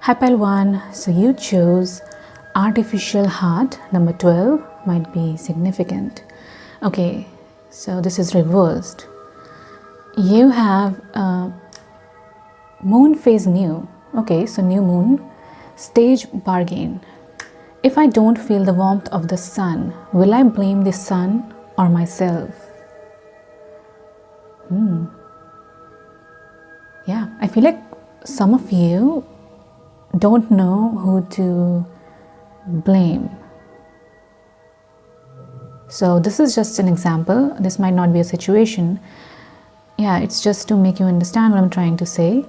Hi pile 1, so you chose artificial heart. Number 12 might be significant. Okay, so this is reversed. You have moon phase new. Okay, so new moon, stage bargain. If I don't feel the warmth of the sun, will I blame the sun or myself? Yeah, I feel like some of you don't know who to blame. So this is just an example. This might not be a situation. Yeah, it's just to make you understand what I'm trying to say.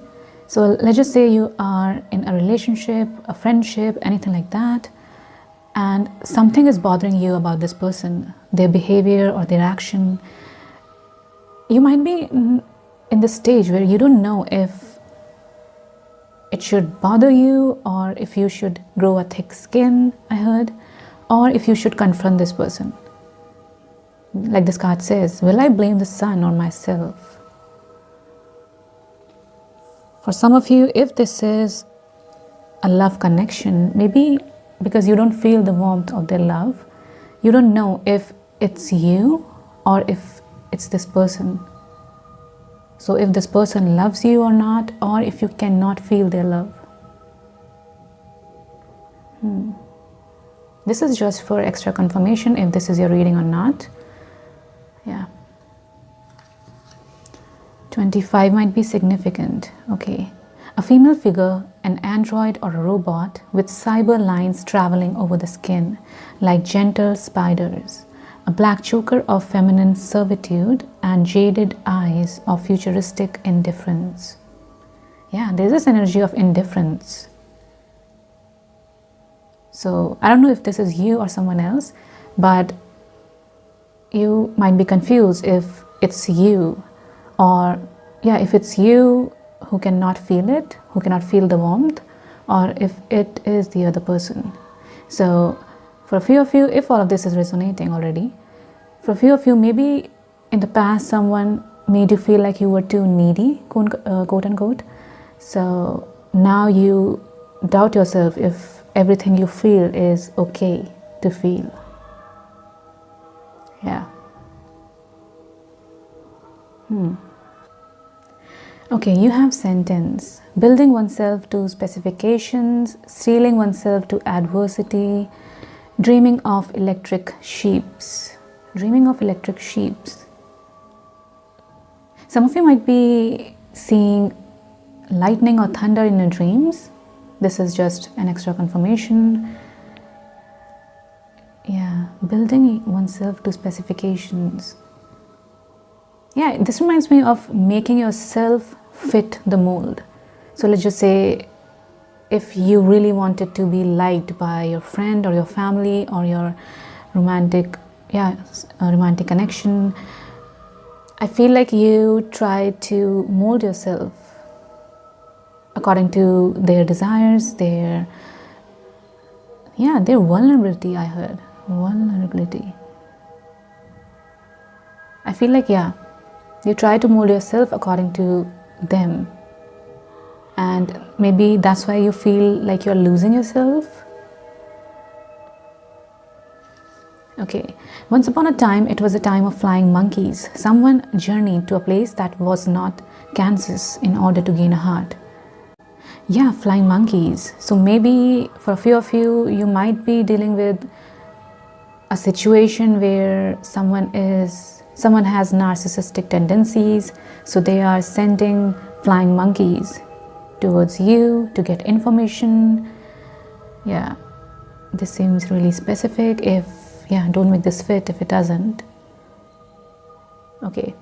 So let's just say you are in a relationship, a friendship, anything like that, and something is bothering you about this person, their behavior or their action. You might be in the stage where you don't know if it should bother you or if you should grow a thick skin, I heard, or if you should confront this person. Like this card says, will I blame the sun or myself? For some of you, if this is a love connection, maybe because you don't feel the warmth of their love, you don't know if it's you or if it's this person. So if this person loves you or not, or if you cannot feel their love. This is just for extra confirmation if this is your reading or not. Yeah. 25 might be significant. Okay. A female figure, an android or a robot with cyber lines traveling over the skin like gentle spiders. A black choker of feminine servitude and jaded eyes of futuristic indifference. Yeah, there's this energy of indifference. So I don't know if this is you or someone else, but you might be confused if it's you, or yeah, if it's you who cannot feel it, who cannot feel the warmth, or if it is the other person. So for a few of you, if all of this is resonating already, for a few of you, maybe in the past someone made you feel like you were too needy, quote unquote. So now you doubt yourself if everything you feel is okay to feel. Yeah. Okay, you have sentence. Building oneself to specifications, steeling oneself to adversity, dreaming of electric sheeps. Dreaming of electric sheeps. Some of you might be seeing lightning or thunder in your dreams. This is just an extra confirmation. Yeah, building oneself to specifications. Yeah, this reminds me of making yourself fit the mold. So let's just say if you really wanted to be liked by your friend or your family or your romantic connection, I feel like you try to mold yourself according to their desires, their vulnerability. I heard vulnerability. I feel like you try to mold yourself according to them, and maybe that's why you feel like you're losing yourself. Okay, once upon a time, it was a time of flying monkeys. Someone journeyed to a place that was not Kansas in order to gain a heart. Yeah, flying monkeys. So maybe for a few of you, you might be dealing with a situation where someone has narcissistic tendencies, so they are sending flying monkeys towards you to get information. Yeah, this seems really specific. Don't make this fit if it doesn't. Okay.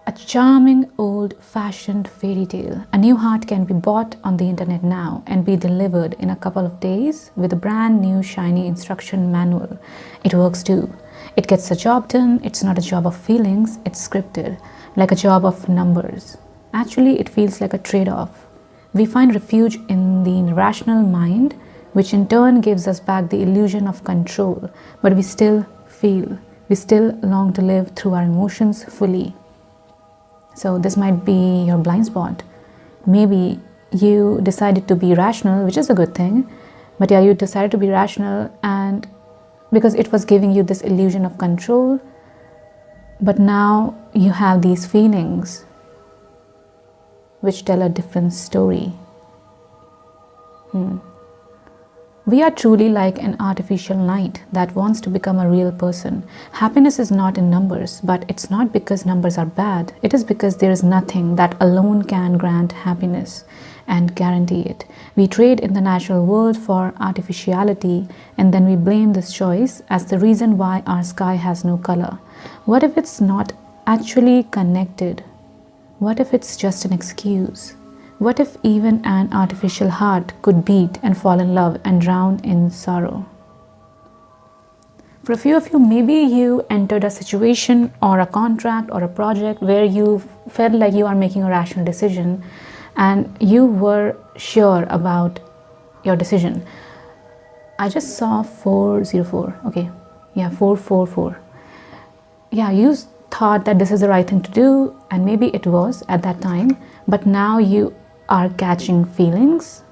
A charming old-fashioned fairy tale. A new heart can be bought on the internet now and be delivered in a couple of days with a brand new shiny instruction manual. It works too. It gets the job done. It's not a job of feelings, it's scripted, like a job of numbers. Actually, it feels like a trade-off. We find refuge in the rational mind, which in turn gives us back the illusion of control, but we still feel, we still long to live through our emotions fully. So this might be your blind spot. Maybe you decided to be rational, which is a good thing, but yeah, you decided to be rational, and because it was giving you this illusion of control, but now you have these feelings which tell a different story. We are truly like an artificial light that wants to become a real person. Happiness is not in numbers, but it's not because numbers are bad. It is because there is nothing that alone can grant happiness and guarantee it. We trade in the natural world for artificiality, and then we blame this choice as the reason why our sky has no color. What if it's not actually connected? What if it's just an excuse? What if even an artificial heart could beat and fall in love and drown in sorrow? For a few of you, maybe you entered a situation or a contract or a project where you felt like you are making a rational decision and you were sure about your decision. I just saw 404. Okay, yeah, 444. Yeah, you thought that this is the right thing to do, and maybe it was at that time, but now you are catching feelings.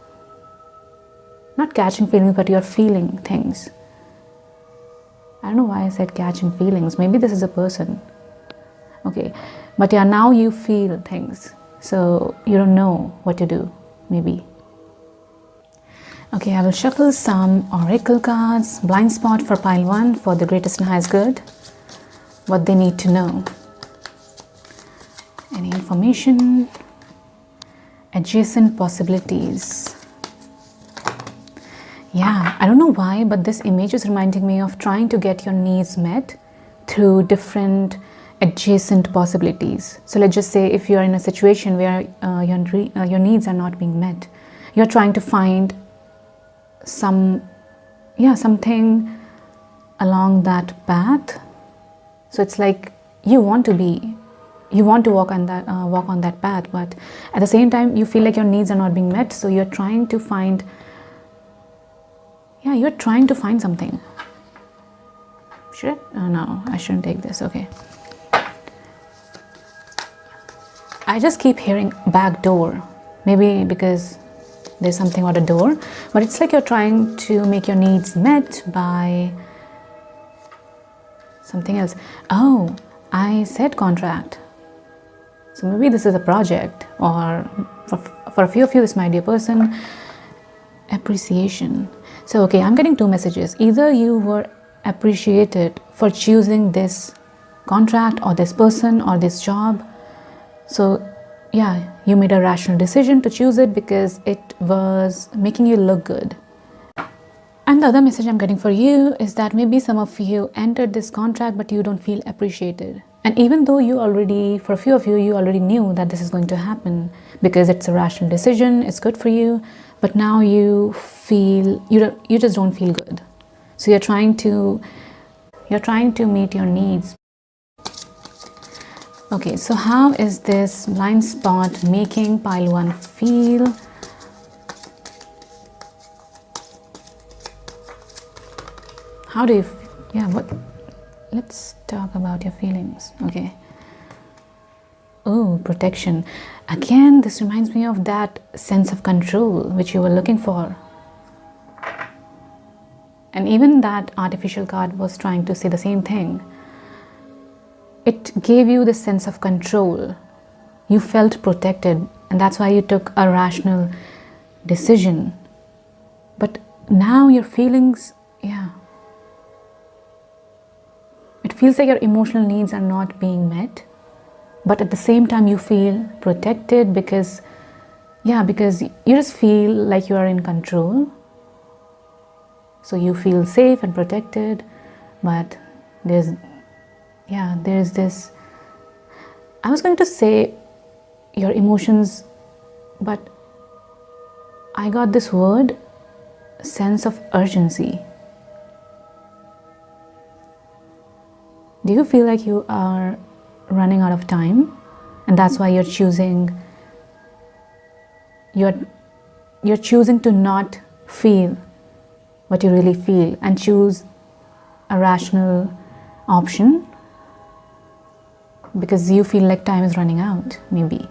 Not catching feelings, but you're feeling things. I don't know why I said catching feelings. Maybe this is a person. Okay, but yeah, now you feel things. So you don't know what to do, maybe. Okay, I will shuffle some oracle cards. Blind spot for pile 1 for the greatest and highest good. What they need to know. Any information. Adjacent possibilities. Yeah, I don't know why, but this image is reminding me of trying to get your needs met through different adjacent possibilities. So let's just say if you're in a situation where your needs are not being met, you're trying to find something along that path. So it's like you want to walk on that path, but at the same time you feel like your needs are not being met, so you're trying to find something. Should it? Oh, no, I shouldn't take this. Okay, I just keep hearing back door, maybe because there's something about a door, but it's like you're trying to make your needs met by something else. Oh, I said contract. So maybe this is a project, or for a few of you this might be a person. Appreciation. So okay, I'm getting 2 messages. Either you were appreciated for choosing this contract or this person or this job. So yeah, you made a rational decision to choose it because it was making you look good. And the other message I'm getting for you is that maybe some of you entered this contract but you don't feel appreciated. And even though for a few of you, you already knew that this is going to happen because it's a rational decision, it's good for you, but now you feel, you just don't feel good. So you're trying to meet your needs. Okay, so how is this blind spot making pile 1 feel? How do you, let's talk about your feelings. Okay. Oh, protection. Again, this reminds me of that sense of control which you were looking for. And even that artificial card was trying to say the same thing. It gave you this sense of control. You felt protected, and that's why you took a rational decision. But now your feelings, it feels like your emotional needs are not being met, but at the same time you feel protected because you just feel like you are in control. So you feel safe and protected, but there's this, I was going to say your emotions, but I got this word, sense of urgency. Do you feel like you are running out of time, and that's why you're choosing to not feel what you really feel and choose a rational option because you feel like time is running out, maybe?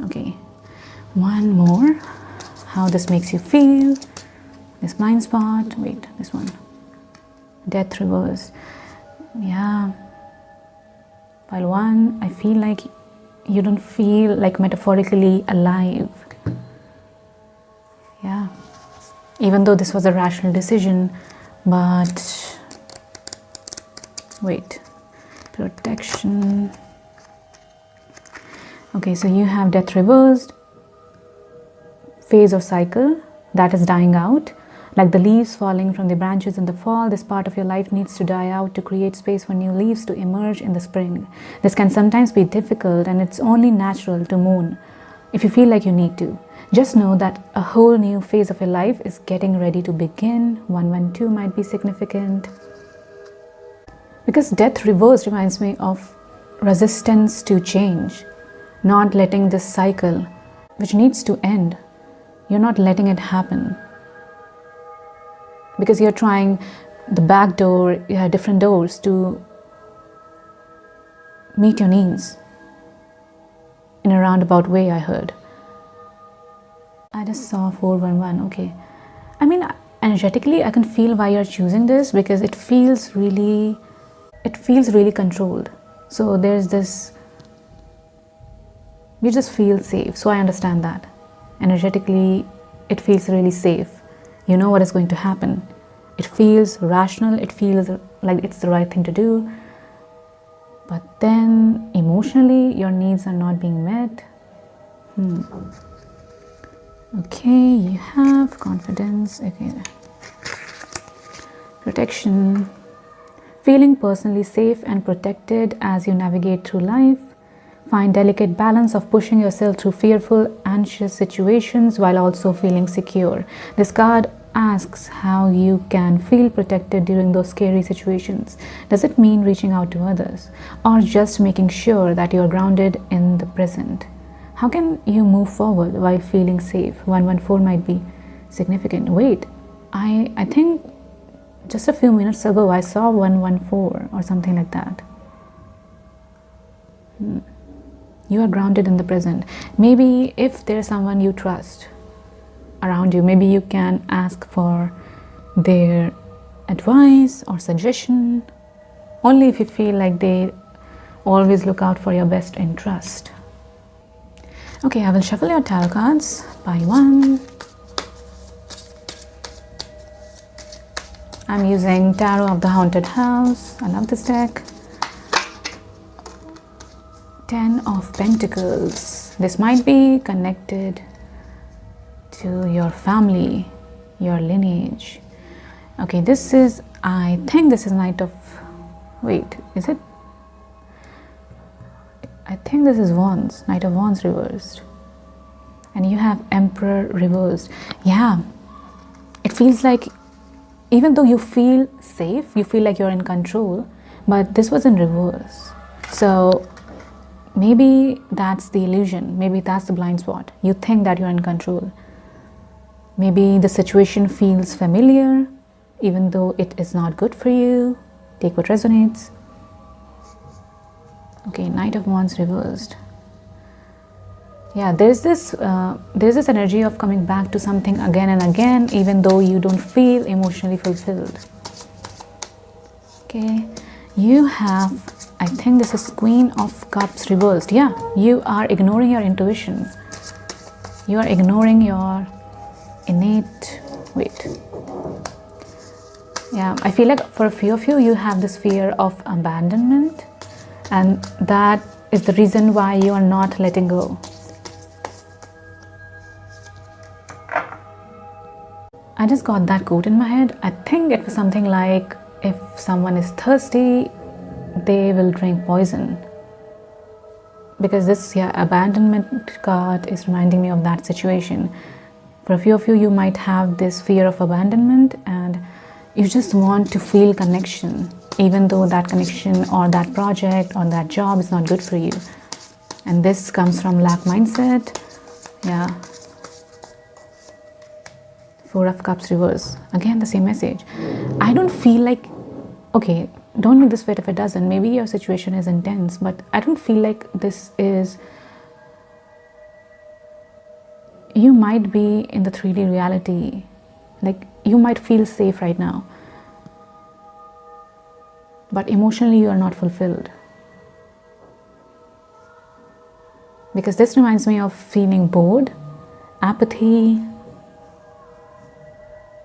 Okay, One more, how this makes you feel. This blind spot, wait, this one, death reverse. Yeah, pile 1, I feel like you don't feel like metaphorically alive. Yeah, even though this was a rational decision, but wait, protection. Okay, so you have death reversed, phase or cycle that is dying out. Like the leaves falling from the branches in the fall, this part of your life needs to die out to create space for new leaves to emerge in the spring. This can sometimes be difficult, and it's only natural to mourn if you feel like you need to. Just know that a whole new phase of your life is getting ready to begin. 112 might be significant. Because death reverse reminds me of resistance to change, not letting this cycle, which needs to end, you're not letting it happen. Because you're trying the back door, you have different doors to meet your needs in a roundabout way, I heard. I just saw 411, okay. I mean, energetically, I can feel why you're choosing this, because it feels really controlled. So there's this, you just feel safe. So I understand that. Energetically, it feels really safe. You know what is going to happen. It feels rational, it feels like it's the right thing to do. But then emotionally, your needs are not being met. Okay, you have confidence. Okay. Protection. Feeling personally safe and protected as you navigate through life. Find delicate balance of pushing yourself through fearful, anxious situations while also feeling secure. This card asks how you can feel protected during those scary situations. Does it mean reaching out to others, or just making sure that you are grounded in the present? How can you move forward while feeling safe? 114 might be significant. Wait, I think just a few minutes ago I saw 114 or something like that. You are grounded in the present. Maybe if there's someone you trust around you, maybe you can ask for their advice or suggestion, only if you feel like they always look out for your best interest. Okay, I will shuffle your tarot cards by one. I'm using Tarot of the Haunted House. I love this deck. 10 of Pentacles. This might be connected to your family, your lineage. Okay, this is, I think this is Knight of, wait, is it? I think this is Wands, Knight of Wands reversed. And you have Emperor reversed. Yeah, it feels like even though you feel safe, you feel like you're in control, but this was in reverse. So maybe that's the illusion. Maybe that's the blind spot. You think that you're in control. Maybe the situation feels familiar, even though it is not good for you. Take what resonates. Okay, Knight of Wands reversed. Yeah, there's this energy of coming back to something again and again, even though you don't feel emotionally fulfilled. Okay, you have, I think this is Queen of Cups reversed. Yeah, you are ignoring your intuition. You are ignoring your innate, wait. Yeah, I feel like for a few of you, you have this fear of abandonment, and that is the reason why you are not letting go. I just got that quote in my head. I think it was something like, if someone is thirsty, they will drink poison. Because this abandonment card is reminding me of that situation. For a few of you, you might have this fear of abandonment, and you just want to feel connection, even though that connection or that project or that job is not good for you. And this comes from lack mindset. Yeah. 4 of Cups reverse. Again, the same message. I don't feel like, okay, don't make this fit if it doesn't. Maybe your situation is intense, but I don't feel like this is you might be in the 3D reality, like you might feel safe right now, but emotionally you are not fulfilled. Because this reminds me of feeling bored, apathy.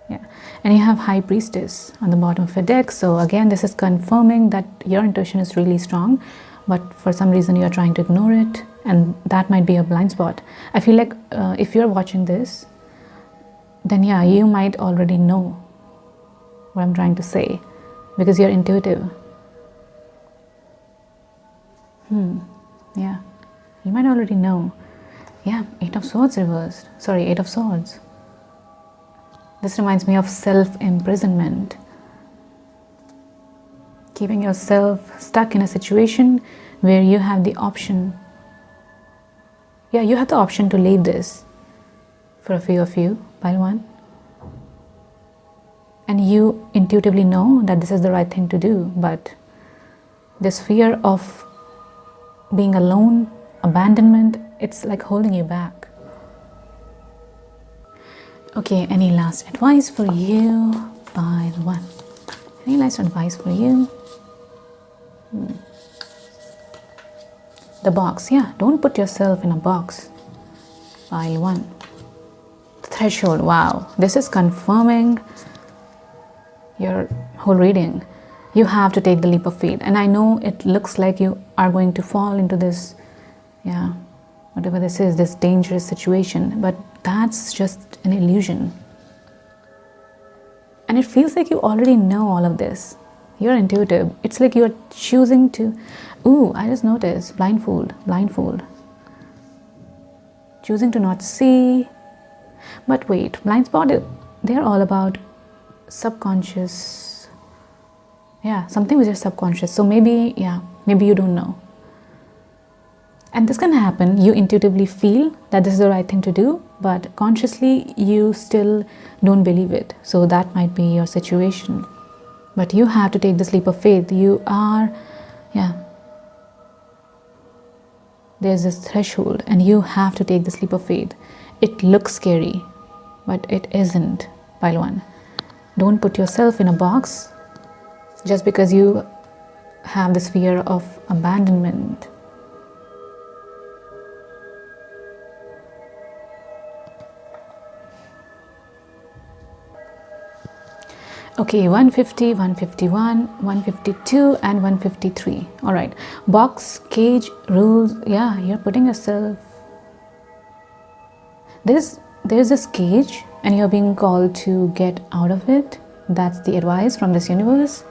Yeah, and you have High Priestess on the bottom of your deck. So again, this is confirming that your intuition is really strong, but for some reason you are trying to ignore it, and that might be a blind spot. I feel like if you're watching this, then yeah, you might already know what I'm trying to say, because you're intuitive. Yeah, you might already know. Yeah, 8 of Swords reversed. Sorry, 8 of Swords. This reminds me of self-imprisonment. Keeping yourself stuck in a situation where you have the option. Yeah, you have the option to leave this for a few of you, pile 1. And you intuitively know that this is the right thing to do, but this fear of being alone, abandonment, it's like holding you back. Okay, any last advice for you, pile 1? Any last advice for you? The box, yeah, don't put yourself in a box. Pile 1. Threshold, wow, this is confirming your whole reading. You have to take the leap of faith, and I know it looks like you are going to fall into this, yeah, whatever this is, this dangerous situation, but that's just an illusion. And it feels like you already know all of this. You're intuitive. It's like you're choosing to, ooh, I just noticed, blindfold. Choosing to not see. But wait, blind spot, they're all about subconscious. Yeah, something with your subconscious. So maybe, yeah, maybe you don't know. And this can happen. You intuitively feel that this is the right thing to do, but consciously you still don't believe it. So that might be your situation. But you have to take this leap of faith. You are, yeah, there's this threshold, and you have to take this leap of faith. It looks scary, but it isn't, pile 1. Don't put yourself in a box just because you have this fear of abandonment. Okay, 150, 151, 152 and 153. All right, box, cage, rules. Yeah, you're putting yourself, there's this cage and you're being called to get out of it. That's the advice from this universe.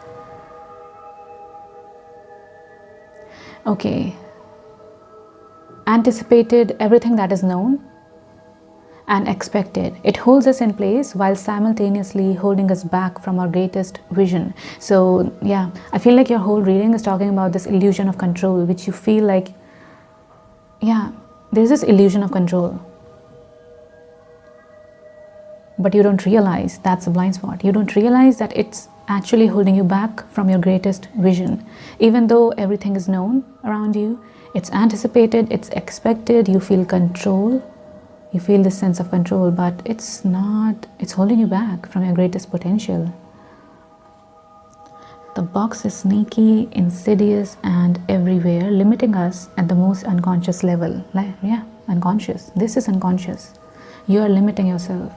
Okay, anticipated everything that is known and expected. It holds us in place while simultaneously holding us back from our greatest vision. So yeah, I feel like your whole reading is talking about this illusion of control, which you feel like, yeah, there's this illusion of control, but you don't realize that's a blind spot. You don't realize that it's actually holding you back from your greatest vision. Even though everything is known around you, it's anticipated, it's expected, you feel control. You feel this sense of control, but it's not, it's holding you back from your greatest potential. The box is sneaky, insidious, and everywhere, limiting us at the most unconscious level. Like, yeah, unconscious. This is unconscious. You are limiting yourself.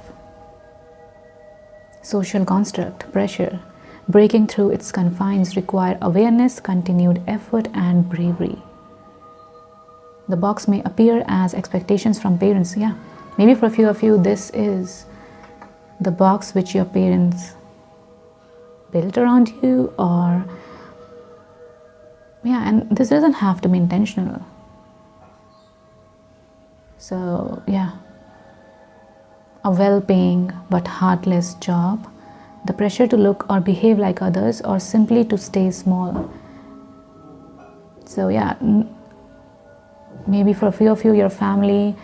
Social construct, pressure. Breaking through its confines require awareness, continued effort, and bravery. The box may appear as expectations from parents. Yeah, maybe for a few of you, this is the box which your parents built around you, or yeah, and this doesn't have to be intentional. So yeah, a well-paying but heartless job, the pressure to look or behave like others, or simply to stay small. So yeah, maybe for a few of you, your family,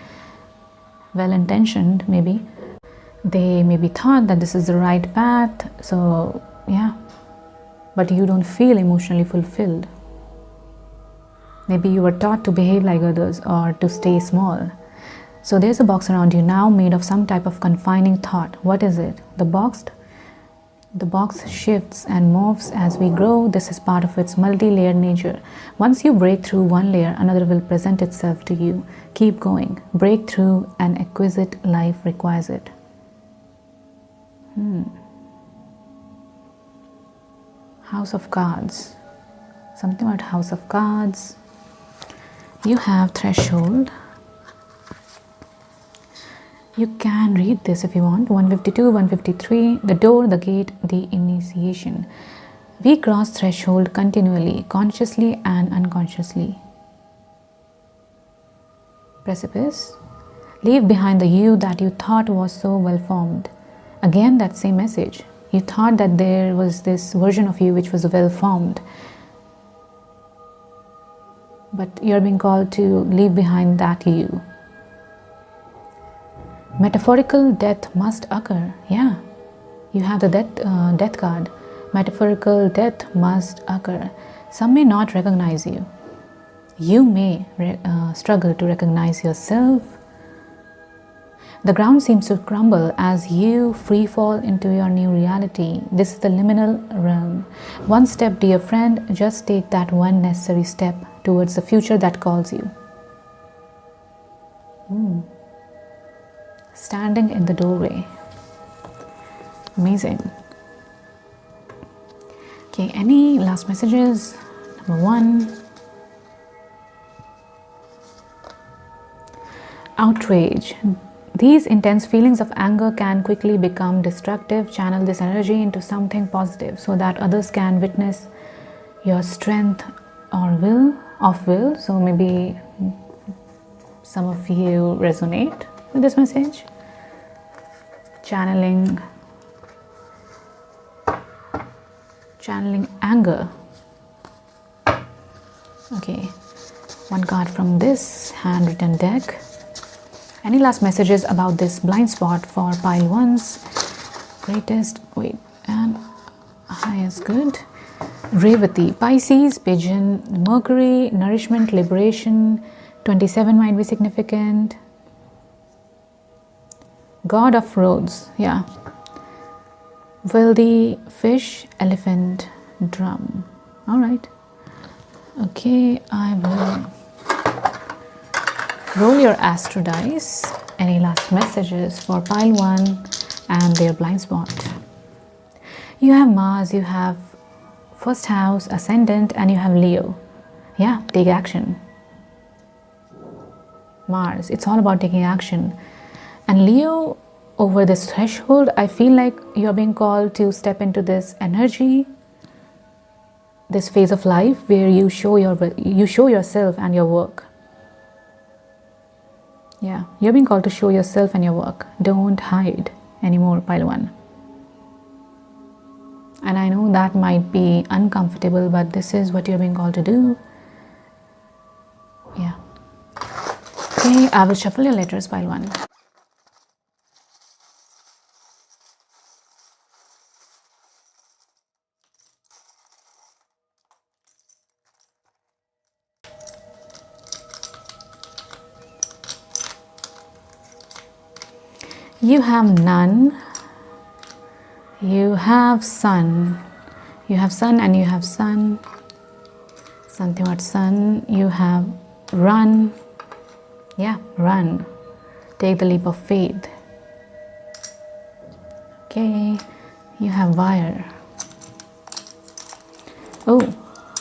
well-intentioned maybe, they maybe thought that this is the right path. So yeah, but you don't feel emotionally fulfilled. Maybe you were taught to behave like others or to stay small. So there's a box around you now made of some type of confining thought. What is it? The box shifts and morphs as we grow. This is part of its multi-layered nature. Once you break through one layer, another will present itself to you. Keep going. Break through, an exquisite life requires it. House of Cards. Something about House of Cards. You have Threshold. You can read this if you want. 152, 153, the door, the gate, the initiation. We cross threshold continually, consciously and unconsciously. Precipice. Leave behind the you that you thought was so well formed. Again, that same message. You thought that there was this version of you which was well formed. But you're being called to leave behind that you. Metaphorical death must occur. Yeah, you have the death card. Metaphorical death must occur. Some may not recognize you. You may struggle to recognize yourself. The ground seems to crumble as you free fall into your new reality. This is the liminal realm. One step, dear friend, just take that one necessary step towards the future that calls you. Standing in the doorway. Amazing. Okay, any last messages? Number 1. Outrage. These intense feelings of anger can quickly become destructive. Channel this energy into something positive so that others can witness your strength or will. So maybe some of you resonate with this message. Channeling anger. Okay, one card from this handwritten deck. Any last messages about this blind spot for pile 1s? Greatest, and highest good. Revati, Pisces, Pigeon, Mercury, Nourishment, Liberation. 27 might be significant. God of Roads, yeah. Wealthy, Fish, Elephant, Drum. All right. Okay, I will roll your astro dice. Any last messages for pile 1 and their blind spot? You have Mars, you have first house, ascendant, and you have Leo. Yeah, take action. Mars, it's all about taking action. And Leo, over this threshold, I feel like you're being called to step into this energy, this phase of life where you show yourself and your work. Yeah, you're being called to show yourself and your work. Don't hide anymore, pile 1. And I know that might be uncomfortable, but this is what you're being called to do. Yeah. Okay, I will shuffle your letters, pile 1. You have None, you have Sun, you have Sun and you have Sun, something about Sun, you have Run, yeah, run, take the leap of faith. Okay, you have Wire. Oh,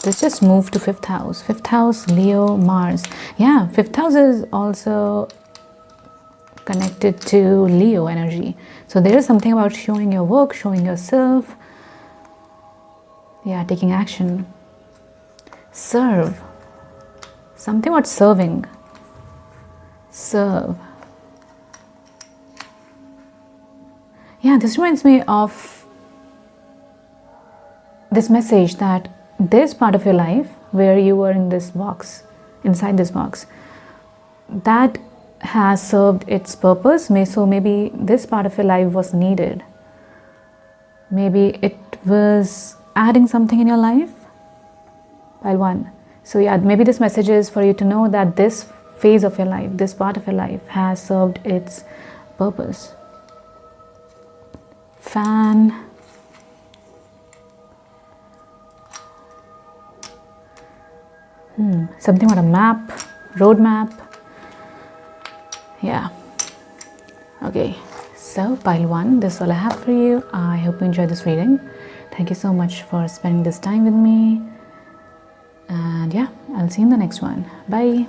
this just moved to 5th house. 5th house, Leo, Mars. Yeah, 5th house is also connected to Leo energy. So there is something about showing your work, showing yourself. Yeah, taking action. Serve. Something about serving. Serve. Yeah, this reminds me of this message that this part of your life where you were in this box, inside this box, that has served its purpose. So maybe this part of your life was needed. Maybe it was adding something in your life. Pile 1. So yeah, maybe this message is for you to know that this phase of your life, this part of your life has served its purpose. Fan. Something about a map, road map. Yeah. Okay. So pile 1, this is all I have for you. I hope you enjoyed this reading. Thank you so much for spending this time with me. And yeah, I'll see you in the next one. Bye.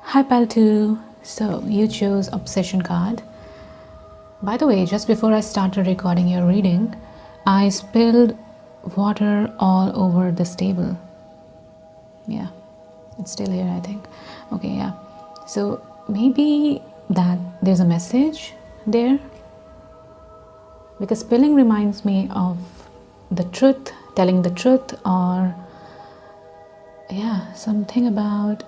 Hi pile 2. So you chose obsession card. By the way, just before I started recording your reading, I spilled water all over this table. Yeah, it's still here, I think. Okay, yeah. So maybe that there's a message there, because spilling reminds me of the truth, telling the truth, or yeah, something about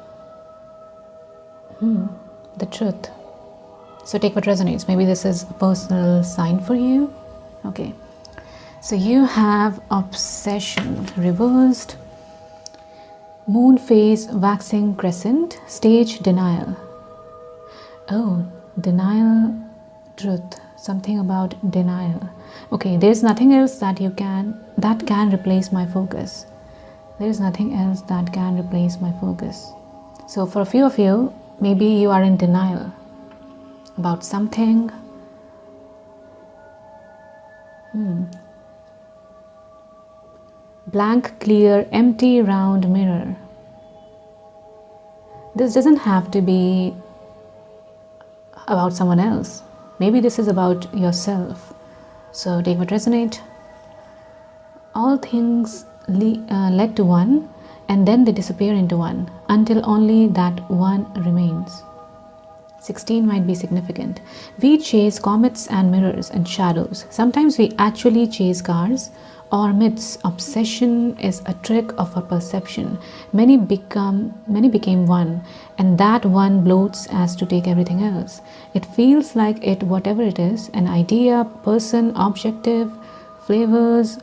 the truth. So take what resonates. Maybe this is a personal sign for you. Okay, so you have obsession reversed, moon phase waxing crescent, stage denial. Oh, denial, truth, something about denial. Okay, there's nothing else that can replace my focus. There's nothing else that can replace my focus. So for a few of you, maybe you are in denial about something. Blank, clear, empty, round mirror. This doesn't have to be about someone else. Maybe this is about yourself. So take what resonates. All things led to one, and then they disappear into one, until only that one remains. 16 might be significant. We chase comets and mirrors and shadows. Sometimes we actually chase cars or myths. Obsession is a trick of our perception. Many became one, and that one bloats as to take everything else. It feels like it, whatever it is, an idea, person, objective, flavors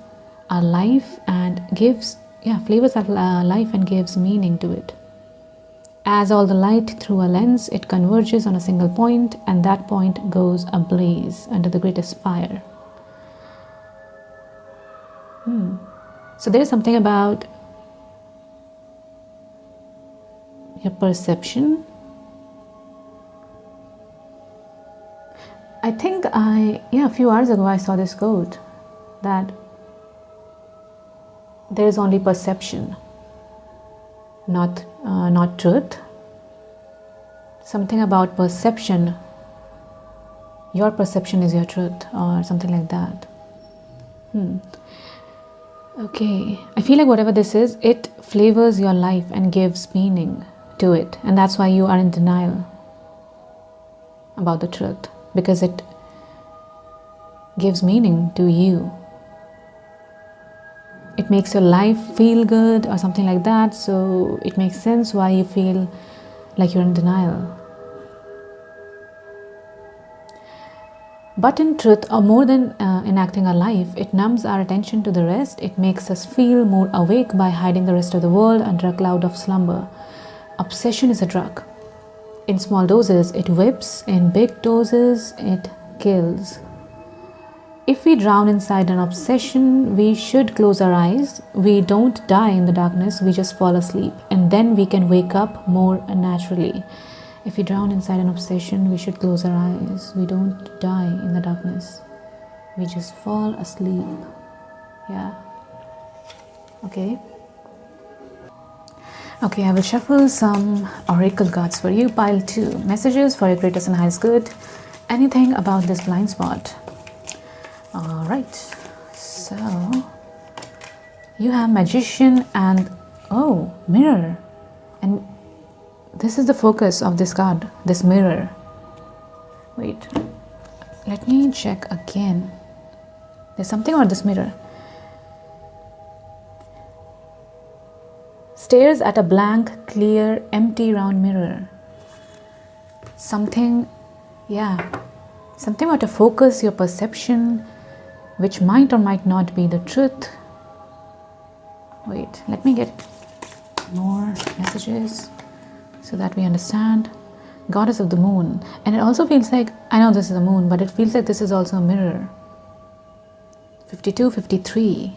our life and gives life and gives meaning to it. As all the light through a lens, it converges on a single point, and that point goes ablaze under the greatest fire. So there is something about your perception. I think a few hours ago I saw this quote that there is only perception, not truth. Something about perception. Your perception is your truth, or something like that. Okay, I feel like whatever this is, it flavors your life and gives meaning to it, and that's why you are in denial about the truth, because it gives meaning to you. It makes your life feel good or something like that, so it makes sense why you feel like you're in denial. But in truth, or more than enacting our life, it numbs our attention to the rest. It makes us feel more awake by hiding the rest of the world under a cloud of slumber. Obsession is a drug. In small doses, it whips. In big doses, it kills. If we drown inside an obsession, we should close our eyes. We don't die in the darkness, we just fall asleep, and then we can wake up more naturally. If we drown inside an obsession, we should close our eyes. We don't die in the darkness, we just fall asleep. Yeah. Okay, I will shuffle some oracle cards for you. Pile 2. Messages for your greatest and highest good. Anything about this blind spot. All right, so you have magician and mirror, and this is the focus of this card, this mirror. Wait, let me check again. There's something about this mirror. Stares at a blank, clear, empty, round mirror. Something about to focus your perception, which might or might not be the truth. Wait, let me get more messages so that we understand. Goddess of the moon. And it also feels like, I know this is the moon, but it feels like this is also a mirror. 52, 53.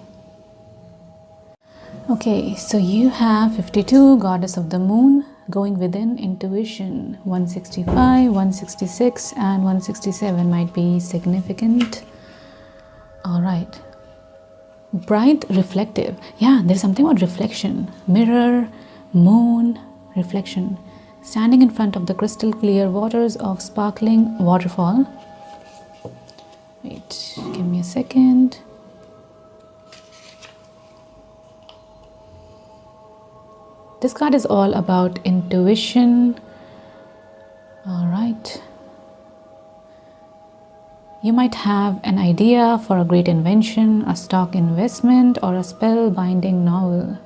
Okay, so you have 52, Goddess of the Moon, going within, intuition. 165, 166 and 167 might be significant. All right. Bright, reflective. Yeah, there's something about reflection. Mirror, moon, reflection. Standing in front of the crystal clear waters of sparkling waterfall. Wait, give me a second. This card is all about intuition. All right. You might have an idea for a great invention, a stock investment, or a spell-binding novel.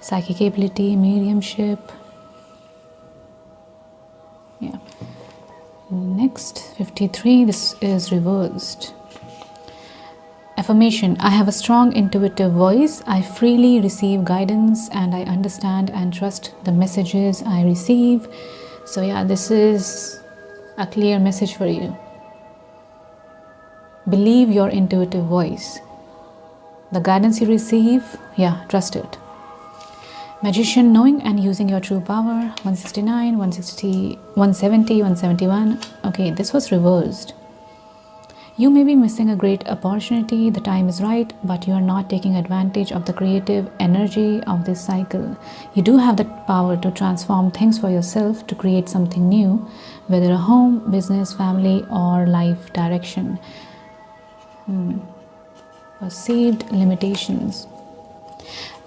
Psychic ability, mediumship. Yeah. Next, 53, this is reversed. Affirmation, I have a strong intuitive voice. I freely receive guidance and I understand and trust the messages I receive. So yeah, this is a clear message for you. Believe your intuitive voice. The guidance you receive, yeah, trust it. Magician, knowing and using your true power. 169, 160, 170, 171. Okay, this was reversed. You may be missing a great opportunity. The time is right, but you are not taking advantage of the creative energy of this cycle. You do have the power to transform things for yourself, to create something new, whether a home, business, family, or life direction. Perceived limitations.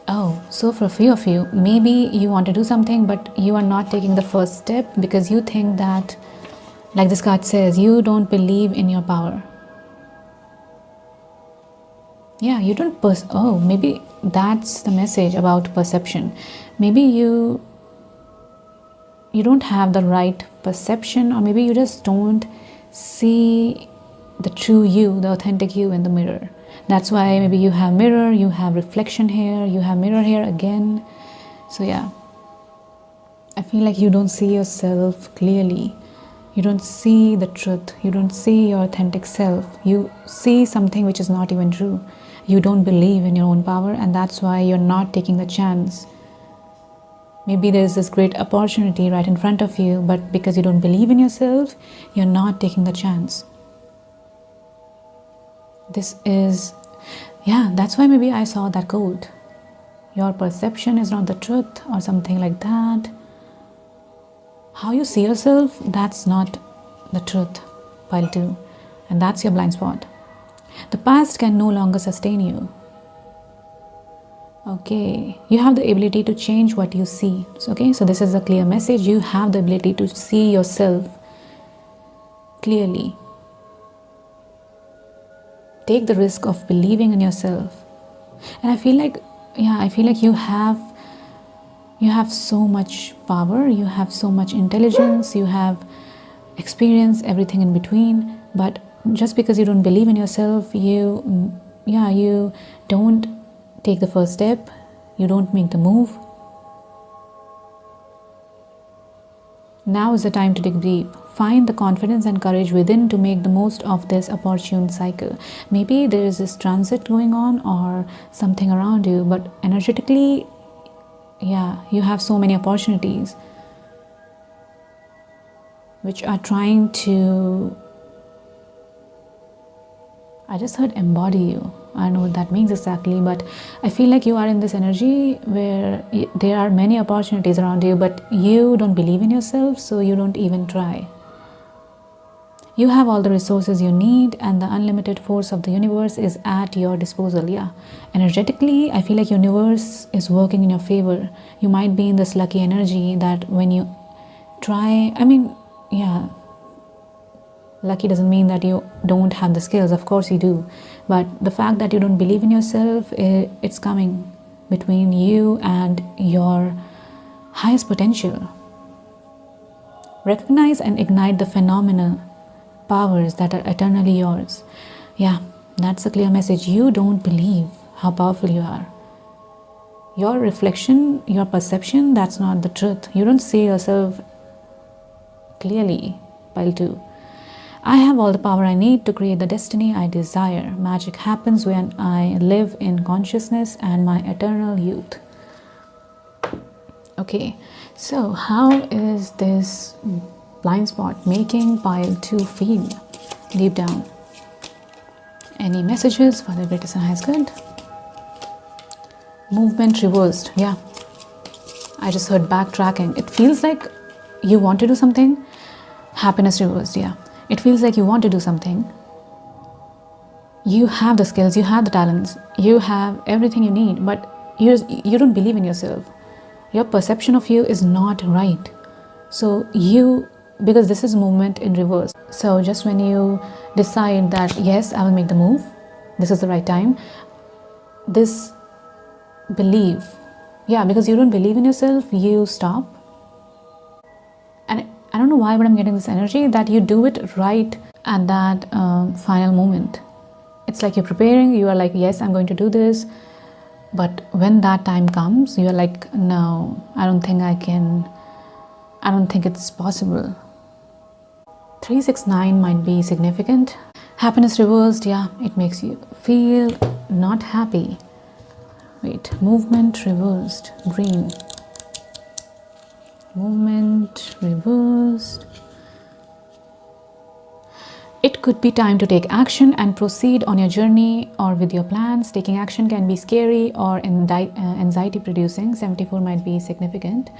Oh, so for a few of you, maybe you want to do something, but you are not taking the first step because you think that, like this card says, you don't believe in your power. Yeah, you don't oh, maybe that's the message about perception. Maybe you don't have the right perception, or maybe you just don't see the true you, the authentic you in the mirror. That's why maybe you have mirror, you have reflection here, you have mirror here again. So yeah, I feel like you don't see yourself clearly. You don't see the truth. You don't see your authentic self. You see something which is not even true. You don't believe in your own power, and that's why you're not taking the chance. Maybe there's this great opportunity right in front of you, but because you don't believe in yourself, you're not taking the chance. This is, yeah, that's why maybe I saw that quote. Your perception is not the truth, or something like that. How you see yourself, that's not the truth, pile 2. And that's your blind spot. The past can no longer sustain you. Okay, you have the ability to change what you see. Okay, so this is a clear message. You have the ability to see yourself clearly. Take the risk of believing in yourself. And I feel like, yeah, I feel like you have so much power, you have so much intelligence, you have experience, everything in between. But just because you don't believe in yourself, you don't take the first step, you don't make the move. Now is the time to dig deep. Find the confidence and courage within to make the most of this opportune cycle. Maybe there is this transit going on or something around you, but energetically, yeah, you have so many opportunities which are trying to, I just heard embody you. I don't know what that means exactly, but I feel like you are in this energy where there are many opportunities around you, but you don't believe in yourself, so you don't even try. You have all the resources you need, and the unlimited force of the universe is at your disposal. Yeah, energetically, I feel like universe is working in your favor. You might be in this lucky energy that when you try, I mean, yeah, lucky doesn't mean that you don't have the skills. Of course you do, but the fact that you don't believe in yourself, it's coming between you and your highest potential. Recognize and ignite the phenomenal powers that are eternally yours. Yeah, that's a clear message. You don't believe how powerful you are. Your reflection, your perception, that's not the truth. You don't see yourself clearly. Pile 2. I have all the power I need to create the destiny I desire. Magic happens when I live in consciousness and my eternal youth. Okay, so how is this blind spot making pile 2 feel deep down? Any messages for the greatest and highest good? Movement reversed. Yeah, I just heard backtracking. It feels like you want to do something. Happiness reversed. Yeah, it feels like you want to do something. You have the skills, you have the talents, you have everything you need, but you don't believe in yourself. Your perception of you is not right. So because this is movement in reverse. So just when you decide that, yes, I will make the move, this is the right time, this belief, yeah, because you don't believe in yourself, you stop. And I don't know why, but I'm getting this energy that you do it right at that final moment. It's like you're preparing, you are like, yes, I'm going to do this. But when that time comes, you're like, no, I don't think I can. I don't think it's possible. 369 might be significant. Happiness reversed, yeah, it makes you feel not happy. Wait, movement reversed, green. Movement reversed. It could be time to take action and proceed on your journey or with your plans. Taking action can be scary or anxiety producing. 74 might be significant.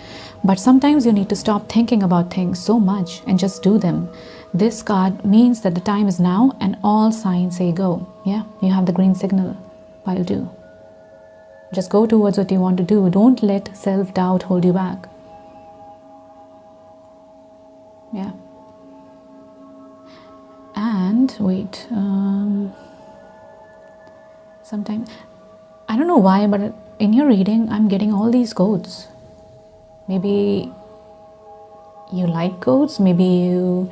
But sometimes you need to stop thinking about things so much and just do them. This card means that the time is now and all signs say go. Yeah, you have the green signal, pile 2. Just go towards what you want to do. Don't let self-doubt hold you back. Yeah. And wait, sometimes, I don't know why, but in your reading, I'm getting all these quotes. Maybe you like quotes, maybe you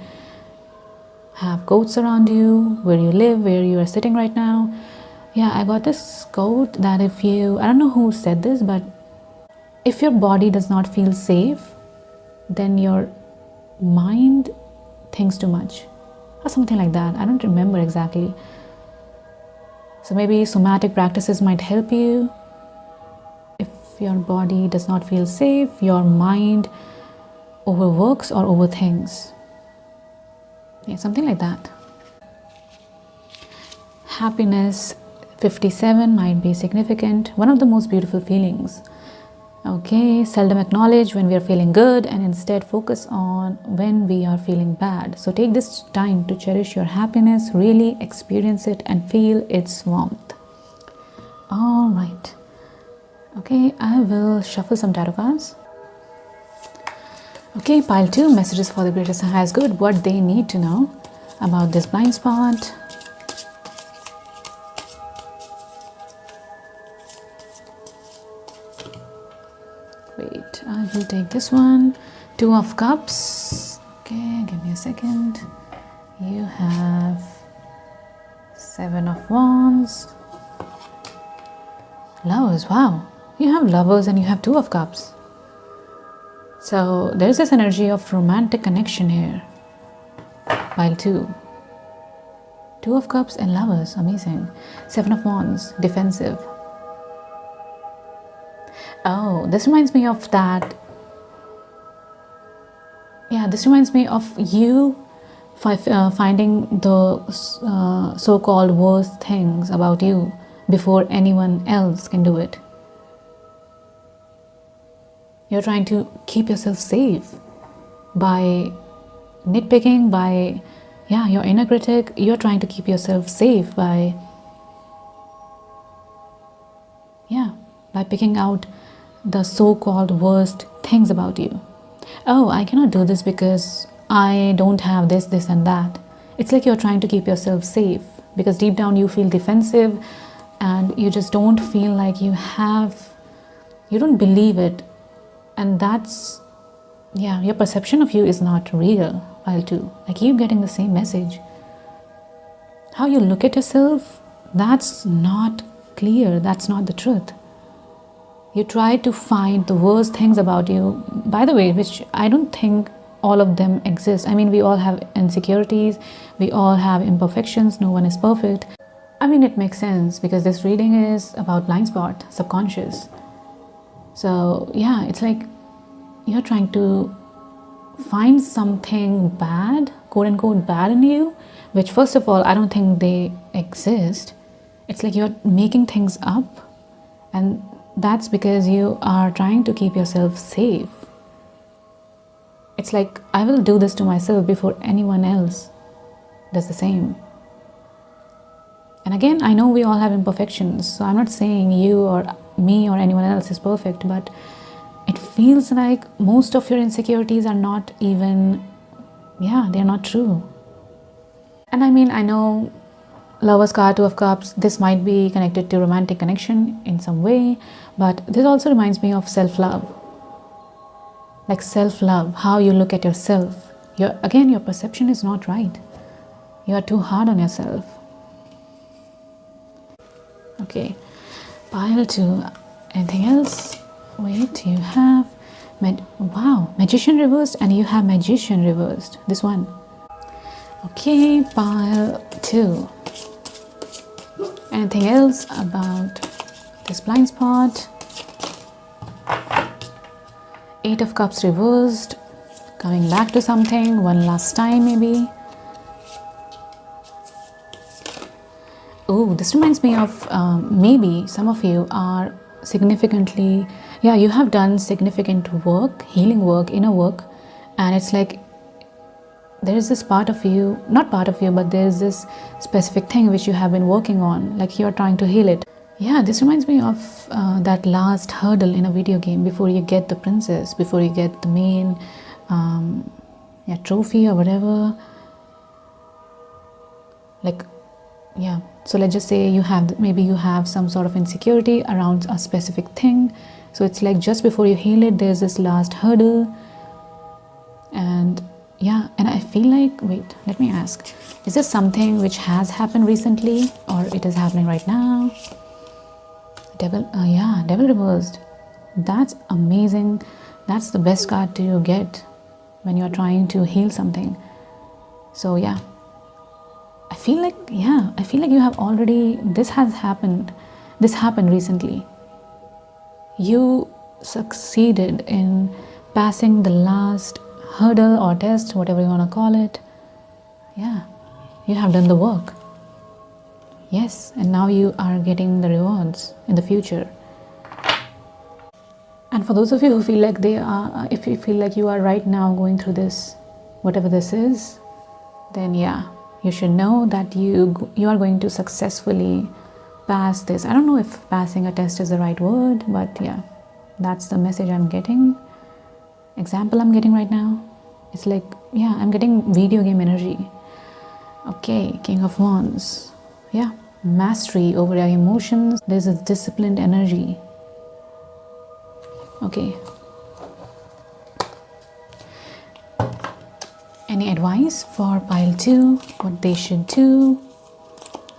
have quotes around you, where you live, where you are sitting right now. Yeah, I got this quote that I don't know who said this, but if your body does not feel safe, then your mind thinks too much. Or something like that. I don't remember exactly. So maybe somatic practices might help you. If your body does not feel safe, your mind overworks or overthinks. Yeah, something like that. Happiness 57 might be significant. One of the most beautiful feelings. Okay, seldom acknowledge when we are feeling good and instead focus on when we are feeling bad. So take this time to cherish your happiness, really experience it and feel its warmth. All right. Okay, I will shuffle some tarot cards. Okay, pile 2, messages for the greatest and highest good, what they need to know about this blind spot. Wait, I will take this one. 2 of Cups. Okay, give me a second. You have 7 of Wands. Lovers, wow. You have Lovers and you have 2 of Cups. So there's this energy of romantic connection here. Pile 2. 2 of Cups and Lovers, amazing. 7 of Wands, defensive. Oh, this reminds me of that. Yeah, this reminds me of you finding the so-called worst things about you before anyone else can do it. You're trying to keep yourself safe by nitpicking, by, yeah, your inner critic. You're trying to keep yourself safe by, yeah, by picking out the so-called worst things about you. Oh, I cannot do this because I don't have this, this and that. It's like you're trying to keep yourself safe because deep down you feel defensive and you just don't feel like you don't believe it. And that's, yeah, your perception of you is not real. Pile 2. I keep getting the same message. How you look at yourself, that's not clear. That's not the truth. You try to find the worst things about you, by the way, which I don't think all of them exist. I mean, we all have insecurities, we all have imperfections, no one is perfect. I mean, it makes sense because this reading is about blind spot, subconscious. So yeah, it's like you're trying to find something bad, quote unquote bad in you, which first of all, I don't think they exist. It's like you're making things up, and that's because you are trying to keep yourself safe. It's like, I will do this to myself before anyone else does the same. And again, I know we all have imperfections, so I'm not saying you or me or anyone else is perfect, but it feels like most of your insecurities are not even, they're not true. And I mean, I know Lover's card, Two of Cups, this might be connected to romantic connection in some way, but this also reminds me of self-love. Like self-love, how you look at yourself. Again, your perception is not right. You are too hard on yourself. Okay, pile 2. Anything else? Wait, you have Magician reversed, and you have Magician reversed. This one. Okay, pile 2. Anything else about this blind spot? 8 of Cups reversed, coming back to something one last time maybe. Oh, this reminds me of maybe some of you are significantly, you have done significant work, healing work, inner work, and it's like there is this part of you, not part of you, but there is this specific thing which you have been working on, like you're trying to heal it. Yeah, this reminds me of that last hurdle in a video game before you get the princess, before you get the main trophy or whatever. So let's just say maybe you have some sort of insecurity around a specific thing. So it's like just before you heal it, there's this last hurdle. And I feel like, wait, let me ask, is this something which has happened recently or it is happening right now? Devil reversed. That's amazing. That's the best card to get when you're trying to heal something. So yeah, I feel like you have already, this happened recently. You succeeded in passing the last hurdle or test, whatever you want to call it. Yeah, you have done the work. Yes, and now you are getting the rewards in the future. And for those of you who feel like if you feel like you are right now going through this, whatever this is, then you should know that you are going to successfully pass this. I don't know if passing a test is the right word, but that's the message I'm getting. Example I'm getting right now. It's like, I'm getting video game energy. Okay, King of Wands. Mastery over your emotions. There's a disciplined energy. Okay. Any advice for pile 2? What they should do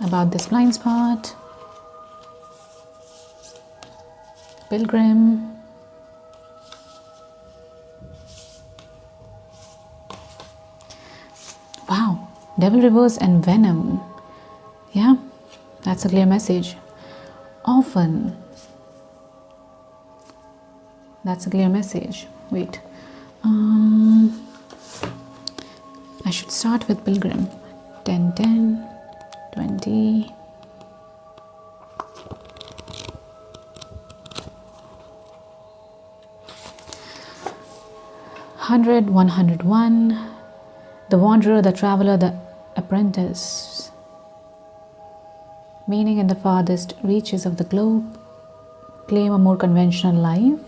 about this blind spot? Pilgrim. Wow, Devil reverse and Venom. That's a clear message. Often. That's a clear message. Wait. I should start with Pilgrim. 10, 10, 20. Hundred, 101. The wanderer, the traveler, the apprentice. Meaning in the farthest reaches of the globe, claim a more conventional life.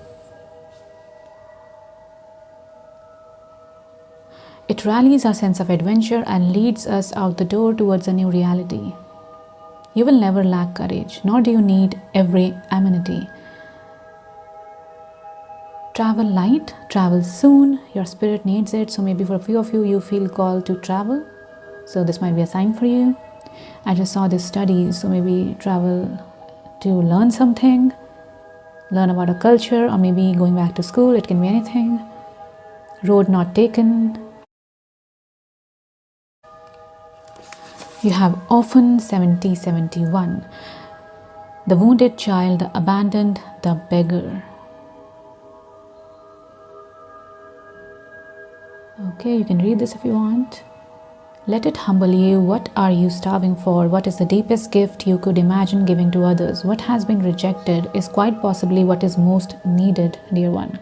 It rallies our sense of adventure and leads us out the door towards a new reality. You will never lack courage, nor do you need every amenity. Travel light, travel soon, your spirit needs it. So maybe for a few of you, you feel called to travel. So this might be a sign for you. I just saw this study, so maybe travel to learn something. learn about a culture, or maybe going back to school. It can be anything. Road not taken. You have often 7071. The wounded child, the abandoned, the beggar. Okay, you can read this if you want. Let it humble you. What are you starving for? What is the deepest gift you could imagine giving to others? What has been rejected is quite possibly what is most needed, dear one.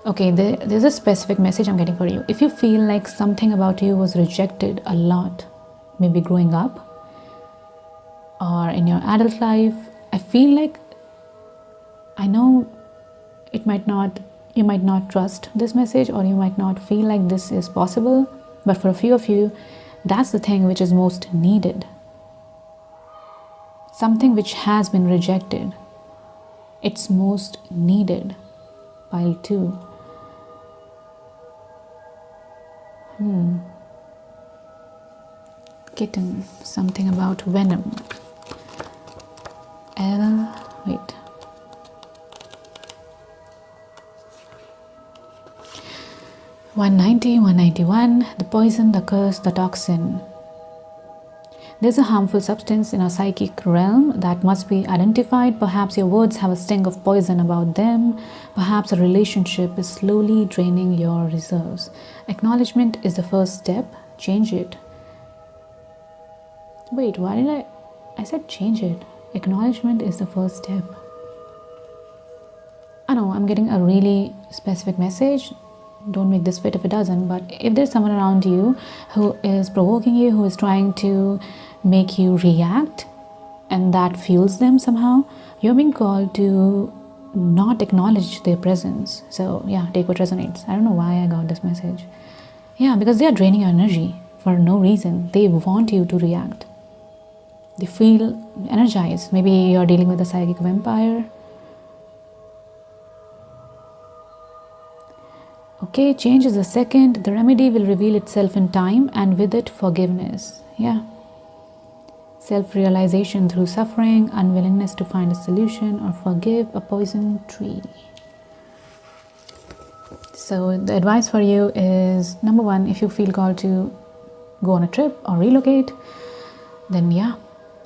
Okay, there's a specific message I'm getting for you. If you feel like something about you was rejected a lot, maybe growing up or in your adult life, I feel like, I know you might not trust this message, or you might not feel like this is possible, but for a few of you, that's the thing which is most needed. Something which has been rejected, it's most needed. Pile 2. Kitten, something about venom. Wait. 190, 191, the poison, the curse, the toxin. There's a harmful substance in our psychic realm that must be identified. Perhaps your words have a sting of poison about them. Perhaps a relationship is slowly draining your reserves. Acknowledgement is the first step. Change it. Wait, why did I said change it. Acknowledgement is the first step. I know I'm getting a really specific message. Don't make this fit if it doesn't, but if there's someone around you who is provoking you, who is trying to make you react, and that fuels them somehow, you're being called to not acknowledge their presence. So yeah, take what resonates. I don't know why I got this message. Yeah, because they are draining your energy for no reason. They want you to react. They feel energized. Maybe you're dealing with a psychic vampire. Okay, change is the second. The remedy will reveal itself in time, and with it, forgiveness. Yeah. Self-realization through suffering, unwillingness to find a solution or forgive, a poison tree. So the advice for you is, number one, if you feel called to go on a trip or relocate, then yeah,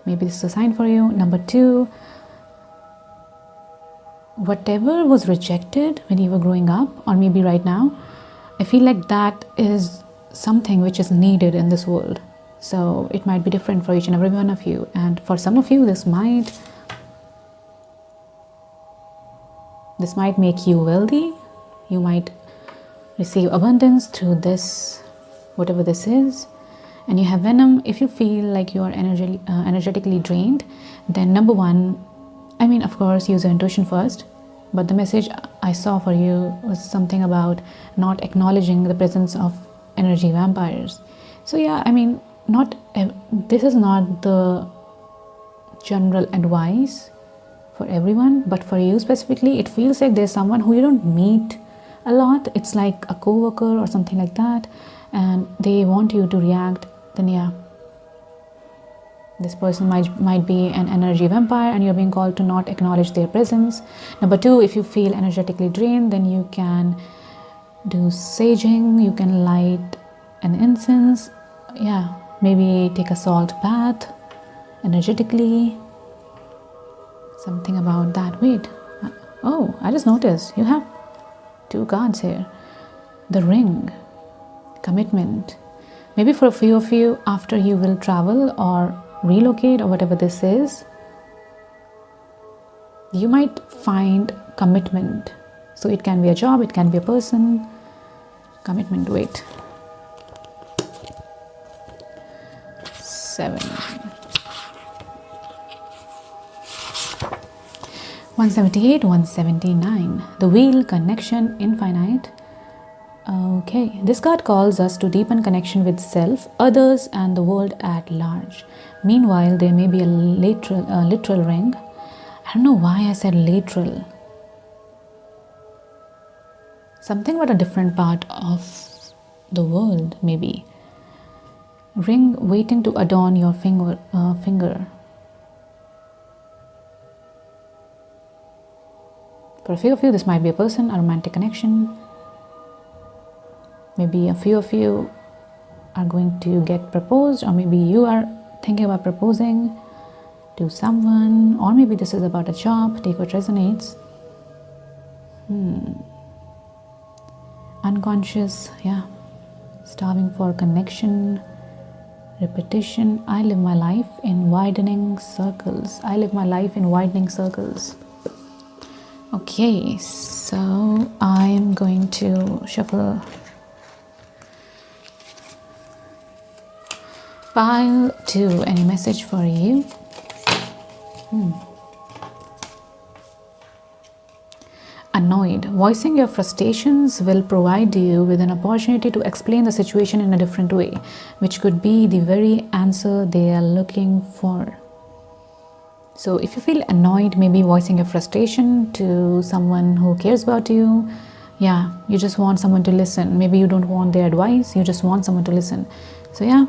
maybe this is a sign for you. Number two, whatever was rejected when you were growing up, or maybe right now, I feel like that is something which is needed in this world. So it might be different for each and every one of you, and for some of you this might make you wealthy. You might receive abundance through this, whatever this is. And you have venom. If you feel like you are energetically drained, then number one, I mean, of course, use your intuition first, but the message I saw for you was something about not acknowledging the presence of energy vampires. So yeah, I mean, this is not the general advice for everyone, but for you specifically, it feels like there's someone who you don't meet a lot. It's like a co-worker or something like that, and they want you to react. Then yeah, this person might be an energy vampire, and you're being called to not acknowledge their presence. Number two, if you feel energetically drained, then you can do saging, you can light an incense. Yeah, maybe take a salt bath energetically. Something about that. Wait, oh, I just noticed you have two cards here. The ring, commitment. Maybe for a few of you, after you will travel or relocate or whatever this is, you might find commitment. So it can be a job, it can be a person. Commitment. Wait, 7, 178, 179. The wheel, connection, infinite. Okay, this card calls us to deepen connection with self, others, and the world at large. Meanwhile, there may be a literal ring. I don't know why I said literal. Something about a different part of the world, maybe. Ring waiting to adorn your finger. For a few of you, this might be a person, a romantic connection. Maybe a few of you are going to get proposed, or maybe you are thinking about proposing to someone, or maybe this is about a job. Take what resonates. Unconscious, yeah. Starving for connection, repetition. I live my life in widening circles. I live my life in widening circles. Okay, so I am going to shuffle pile 2. Any message for you? Annoyed. Voicing your frustrations will provide you with an opportunity to explain the situation in a different way, which could be the very answer they are looking for. So if you feel annoyed, maybe voicing your frustration to someone who cares about you, yeah, you just want someone to listen. Maybe you don't want their advice, you just want someone to listen. So yeah,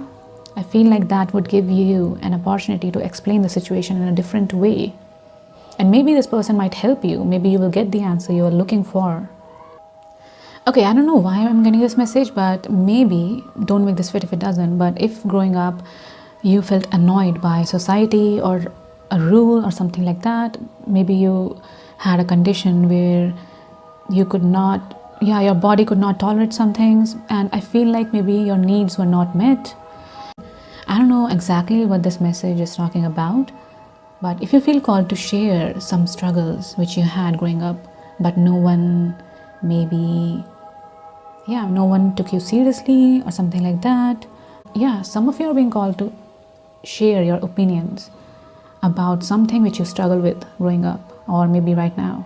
I feel like that would give you an opportunity to explain the situation in a different way. And maybe this person might help you. Maybe you will get the answer you are looking for. Okay, I don't know why I'm getting this message, but maybe, don't make this fit if it doesn't, but if growing up you felt annoyed by society or a rule or something like that, maybe you had a condition where you could not, your body could not tolerate some things, and I feel like maybe your needs were not met. I don't know exactly what this message is talking about, but if you feel called to share some struggles which you had growing up, but no one took you seriously or something like that. Yeah, some of you are being called to share your opinions about something which you struggle with growing up, or maybe right now.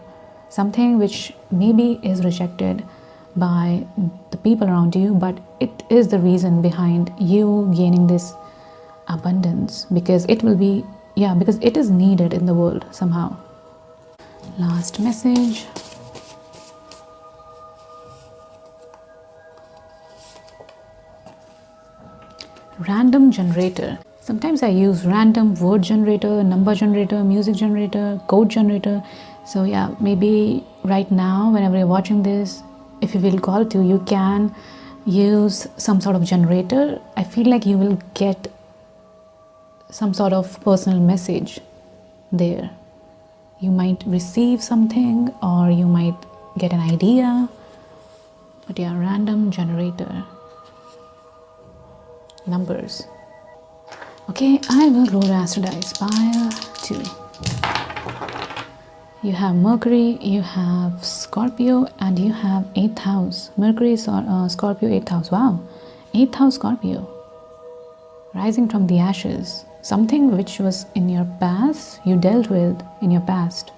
Something which maybe is rejected by the people around you, but it is the reason behind you gaining this abundance, because it will be, because it is needed in the world somehow. Last message. Random generator. Sometimes I use random word generator, number generator, music generator, code generator. So yeah, maybe right now, whenever you're watching this, if you feel called to, you can use some sort of generator. I feel like you will get some sort of personal message there. You might receive something, or you might get an idea. But yeah, random generator. Numbers. Okay, I will roll Astro dice. Pile 2. You have Mercury, you have Scorpio, and you have 8th house. Mercury, Scorpio, 8th house. Wow, 8th house Scorpio. Rising from the ashes. Something which was in your past, you dealt with in your past.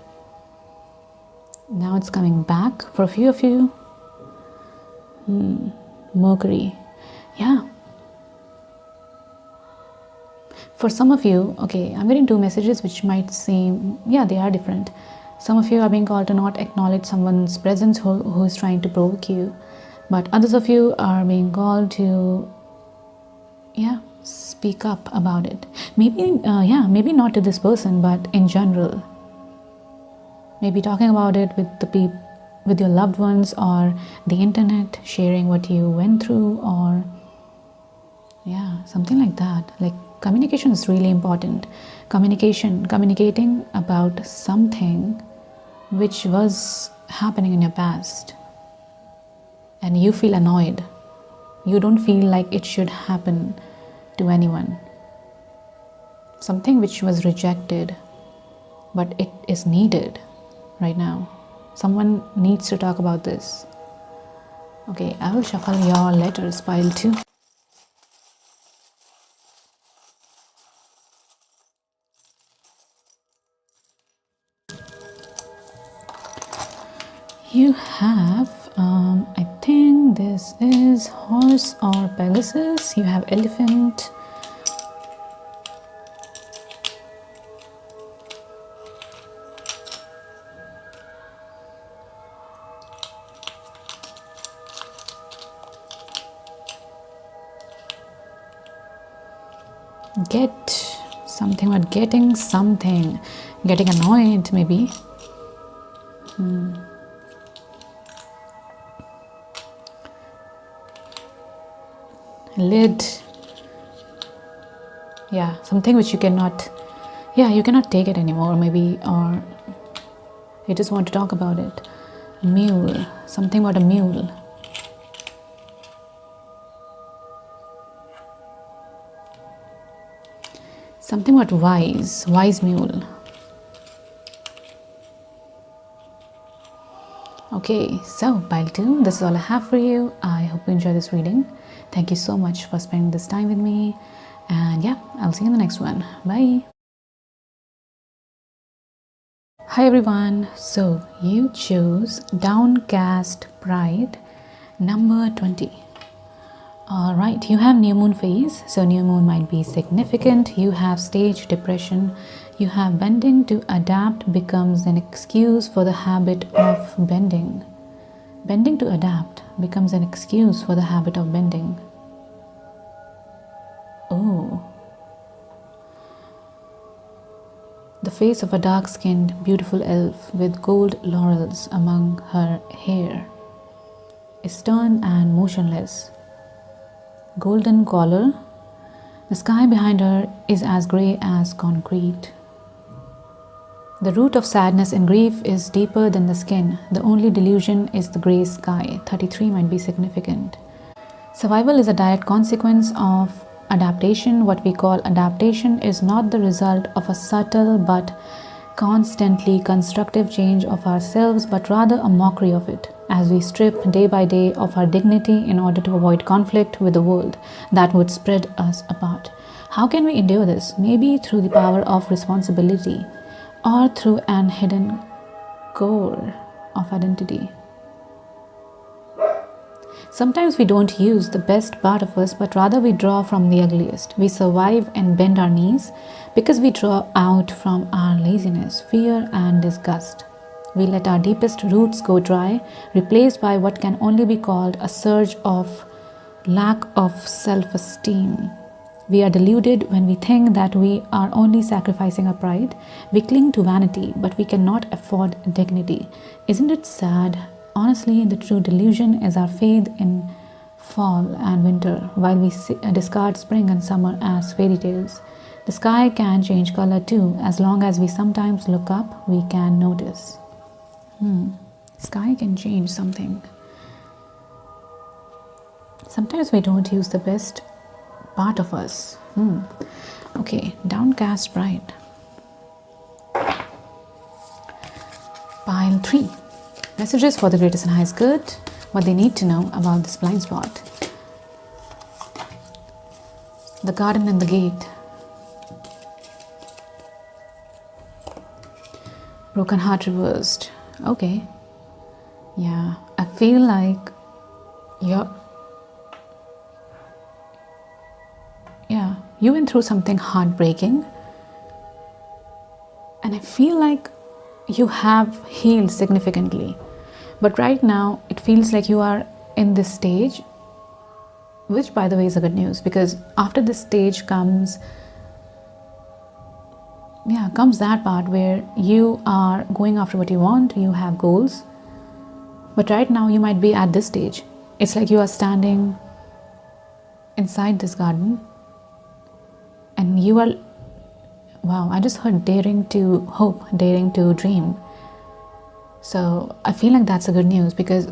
Now it's coming back for a few of you. Mercury. Yeah. For some of you, okay, I'm getting 2 messages which might seem, they are different. Some of you are being called to not acknowledge someone's presence who is trying to provoke you. But others of you are being called to, speak up about it. Maybe, maybe not to this person, but in general. Maybe talking about it with your loved ones, or the internet, sharing what you went through, or something like that. Like, communication is really important. Communicating about something which was happening in your past, and you feel annoyed. You don't feel like it should happen to anyone. Something which was rejected, but it is needed right now. Someone needs to talk about this. Okay, I will shuffle your letters, pile 2. You have, I think this is horse or Pegasus. You have elephant. Get something, but getting something. Getting annoyed, maybe. Lid. Yeah, something which you cannot, you cannot take it anymore, maybe, or you just want to talk about it. Mule, something about a mule. Something about wise mule. Okay, so pile 2, this is all I have for you. I hope you enjoy this reading. Thank you so much for spending this time with me. And yeah, I'll see you in the next one. Bye. Hi everyone. So you chose Downcast Pride, number 20. Alright, you have new moon phase, so new moon might be significant. You have stage depression. You have bending to adapt becomes an excuse for the habit of bending. Bending to adapt becomes an excuse for the habit of bending. Oh. The face of a dark-skinned, beautiful elf with gold laurels among her hair is stern and motionless. Golden collar. The sky behind her is as grey as concrete. The root of sadness and grief is deeper than the skin. The only delusion is the grey sky. 33 might be significant. Survival is a direct consequence of adaptation. What we call adaptation is not the result of a subtle but constantly constructive change of ourselves, but rather a mockery of it, as we strip day by day of our dignity in order to avoid conflict with the world that would spread us apart. How can we endure this? Maybe through the power of responsibility, or through an hidden core of identity. Sometimes we don't use the best part of us, but rather we draw from the ugliest. We survive and bend our knees because we draw out from our laziness, fear, and disgust. We let our deepest roots go dry, replaced by what can only be called a surge of lack of self-esteem. We are deluded when we think that we are only sacrificing our pride. We cling to vanity, but we cannot afford dignity. Isn't it sad? Honestly, the true delusion is our faith in fall and winter, while we discard spring and summer as fairy tales. The sky can change color too. As long as we sometimes look up, we can notice. Sky can change something. Sometimes we don't use the best part of us. Okay, Downcast Pride. Pile 3. Messages for the greatest and highest good. What they need to know about this blind spot. The garden and the gate. Broken heart reversed. Okay. Yeah, I feel like you went through something heartbreaking, and I feel like you have healed significantly. But right now, it feels like you are in this stage, which by the way is a good news, because after this stage comes that part where you are going after what you want, you have goals. But right now you might be at this stage. It's like you are standing inside this garden and you are, wow, I just heard daring to hope, daring to dream. So I feel like that's a good news, because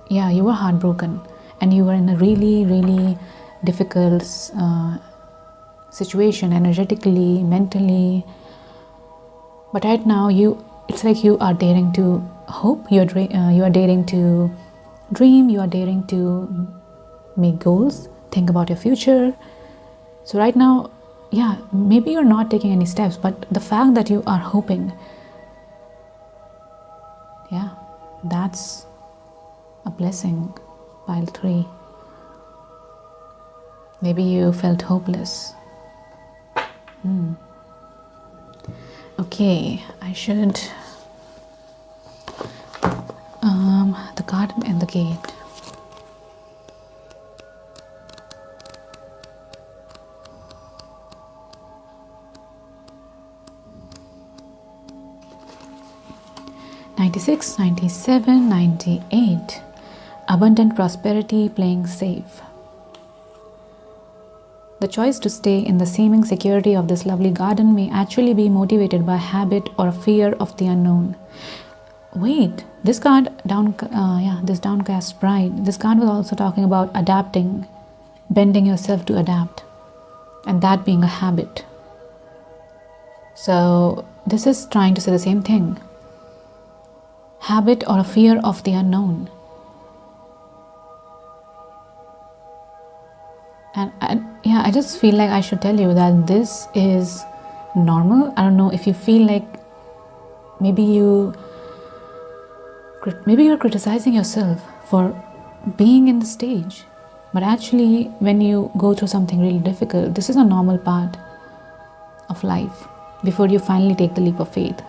you were heartbroken and you were in a really, really difficult situation, energetically, mentally. But right now it's like you are daring to hope, you are daring to dream, you are daring to make goals, think about your future. So right now, maybe you're not taking any steps, but the fact that you are hoping, that's a blessing. Pile 3. Maybe you felt hopeless. Okay, I should the garden and the gate. 96, 97, 98. Abundant prosperity, playing safe. The choice to stay in the seeming security of this lovely garden may actually be motivated by habit or fear of the unknown. Wait, this card, this downcast pride, this card was also talking about adapting, bending yourself to adapt, and that being a habit. So this is trying to say the same thing. Habit or a fear of the unknown. And I just feel like I should tell you that this is normal. I don't know if you feel like maybe you're criticizing yourself for being in the stage, but actually when you go through something really difficult, this is a normal part of life before you finally take the leap of faith.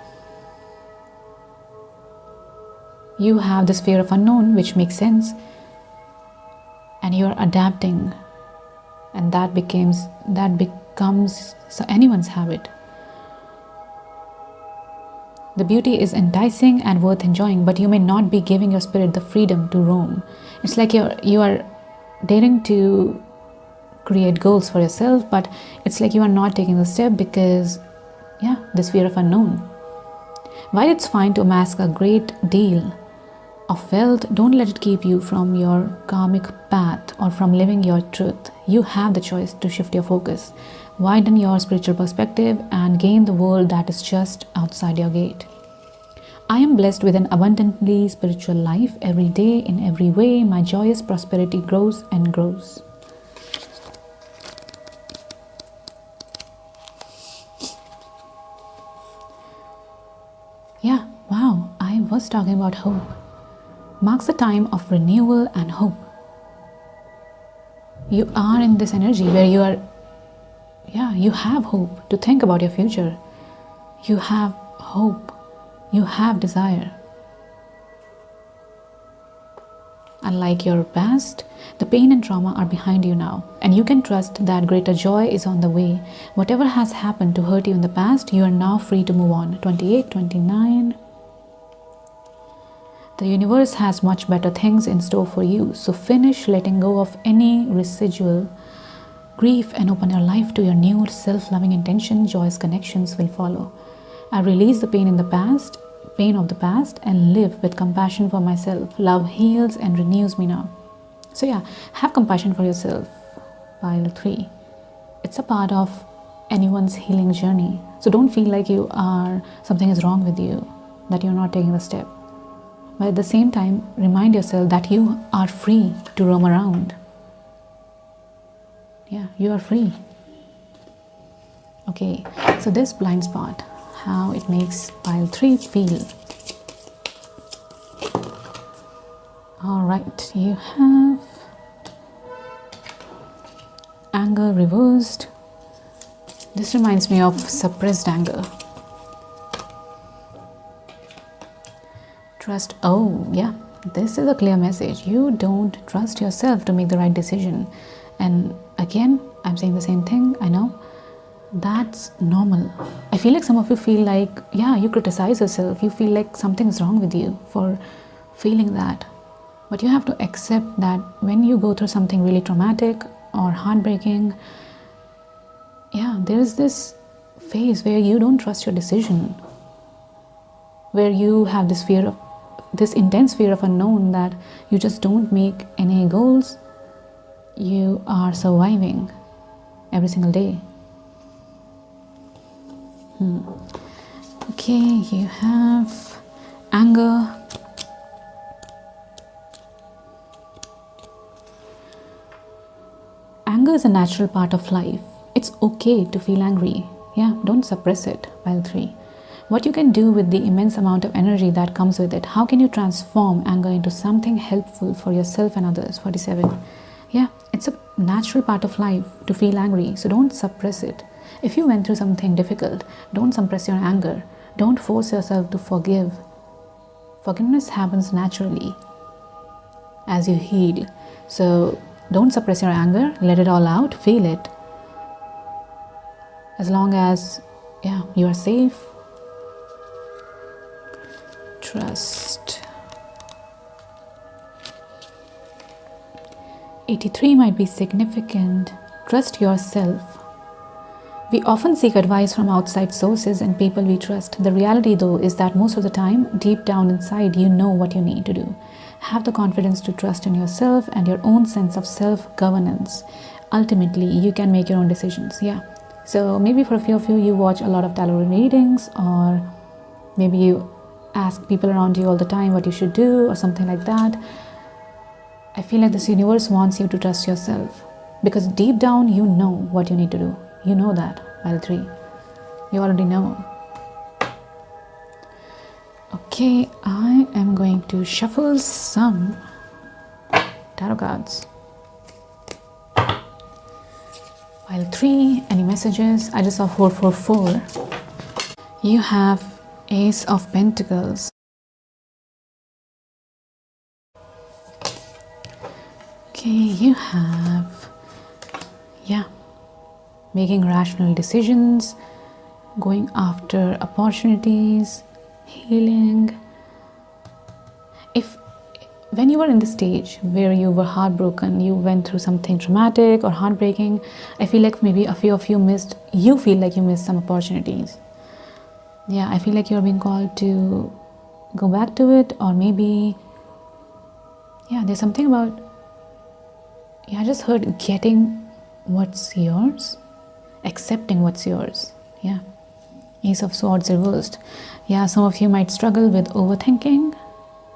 You have this fear of unknown, which makes sense, and you're adapting, and that becomes anyone's habit. The beauty is enticing and worth enjoying, but you may not be giving your spirit the freedom to roam. It's like you are daring to create goals for yourself, but it's like you are not taking the step because, this fear of unknown. While it's fine to amass a great deal of wealth, don't let it keep you from your karmic path or from living your truth. You have the choice to shift your focus, widen your spiritual perspective, and gain the world that is just outside your gate. I am blessed with an abundantly spiritual life. Every day, in every way, my joyous prosperity grows and grows. Wow, I was talking about hope. Marks the time of renewal and hope. You are in this energy where you have hope to think about your future. You have hope. You have desire. Unlike your past, the pain and trauma are behind you now, and you can trust that greater joy is on the way. Whatever has happened to hurt you in the past, you are now free to move on. 28, 29. The universe has much better things in store for you, so finish letting go of any residual grief and open your life to your new self-loving intention. Joyous connections will follow. I release the pain of the past and live with compassion for myself. Love heals and renews me now. So have compassion for yourself. Pile 3. It's a part of anyone's healing journey. So don't feel like something is wrong with you, that you're not taking the step. But at the same time, remind yourself that you are free to roam around. You are free. Okay, so this blind spot, how it makes pile 3 feel. All right, you have anger reversed. This reminds me of suppressed anger. Trust. This is a clear message. You don't trust yourself to make the right decision. And again, I'm saying the same thing. I know that's normal. I feel like some of you feel like, you criticize yourself. You feel like something's wrong with you for feeling that. But you have to accept that when you go through something really traumatic or heartbreaking, there is this phase where you don't trust your decision, where you have this intense fear of unknown, that you just don't make any goals. You are surviving every single day. Okay, you have anger. Anger is a natural part of life. It's okay to feel angry. Don't suppress it. Pile 3. What you can do with the immense amount of energy that comes with it. How can you transform anger into something helpful for yourself and others? 47. It's a natural part of life to feel angry, so don't suppress it. If you went through something difficult, don't suppress your anger. Don't force yourself to forgive. Forgiveness happens naturally as you heal. So don't suppress your anger. Let it all out. Feel it. As long as you are safe. Trust. 83 might be significant. Trust yourself. We often seek advice from outside sources and people we trust. The reality though is that most of the time, deep down inside, you know what you need to do. Have the confidence to trust in yourself and your own sense of self-governance. Ultimately, you can make your own decisions. Yeah. So maybe for a few of you, you watch a lot of tarot readings, or maybe you ask people around you all the time what you should do or something like that. I feel like this universe wants you to trust yourself, because deep down you know what you need to do. You know that, pile 3. You already know. Okay, I am going to shuffle some tarot cards. Pile 3, any messages? I just saw 444. You have Ace of Pentacles. Okay, you have, making rational decisions, going after opportunities, healing. When you were in the stage where you were heartbroken, you went through something traumatic or heartbreaking, I feel like maybe a few of you feel like you missed some opportunities. Yeah, I feel like you're being called to go back to it, or maybe, there's something about, I just heard getting what's yours, accepting what's yours. Ace of Swords reversed. Some of you might struggle with overthinking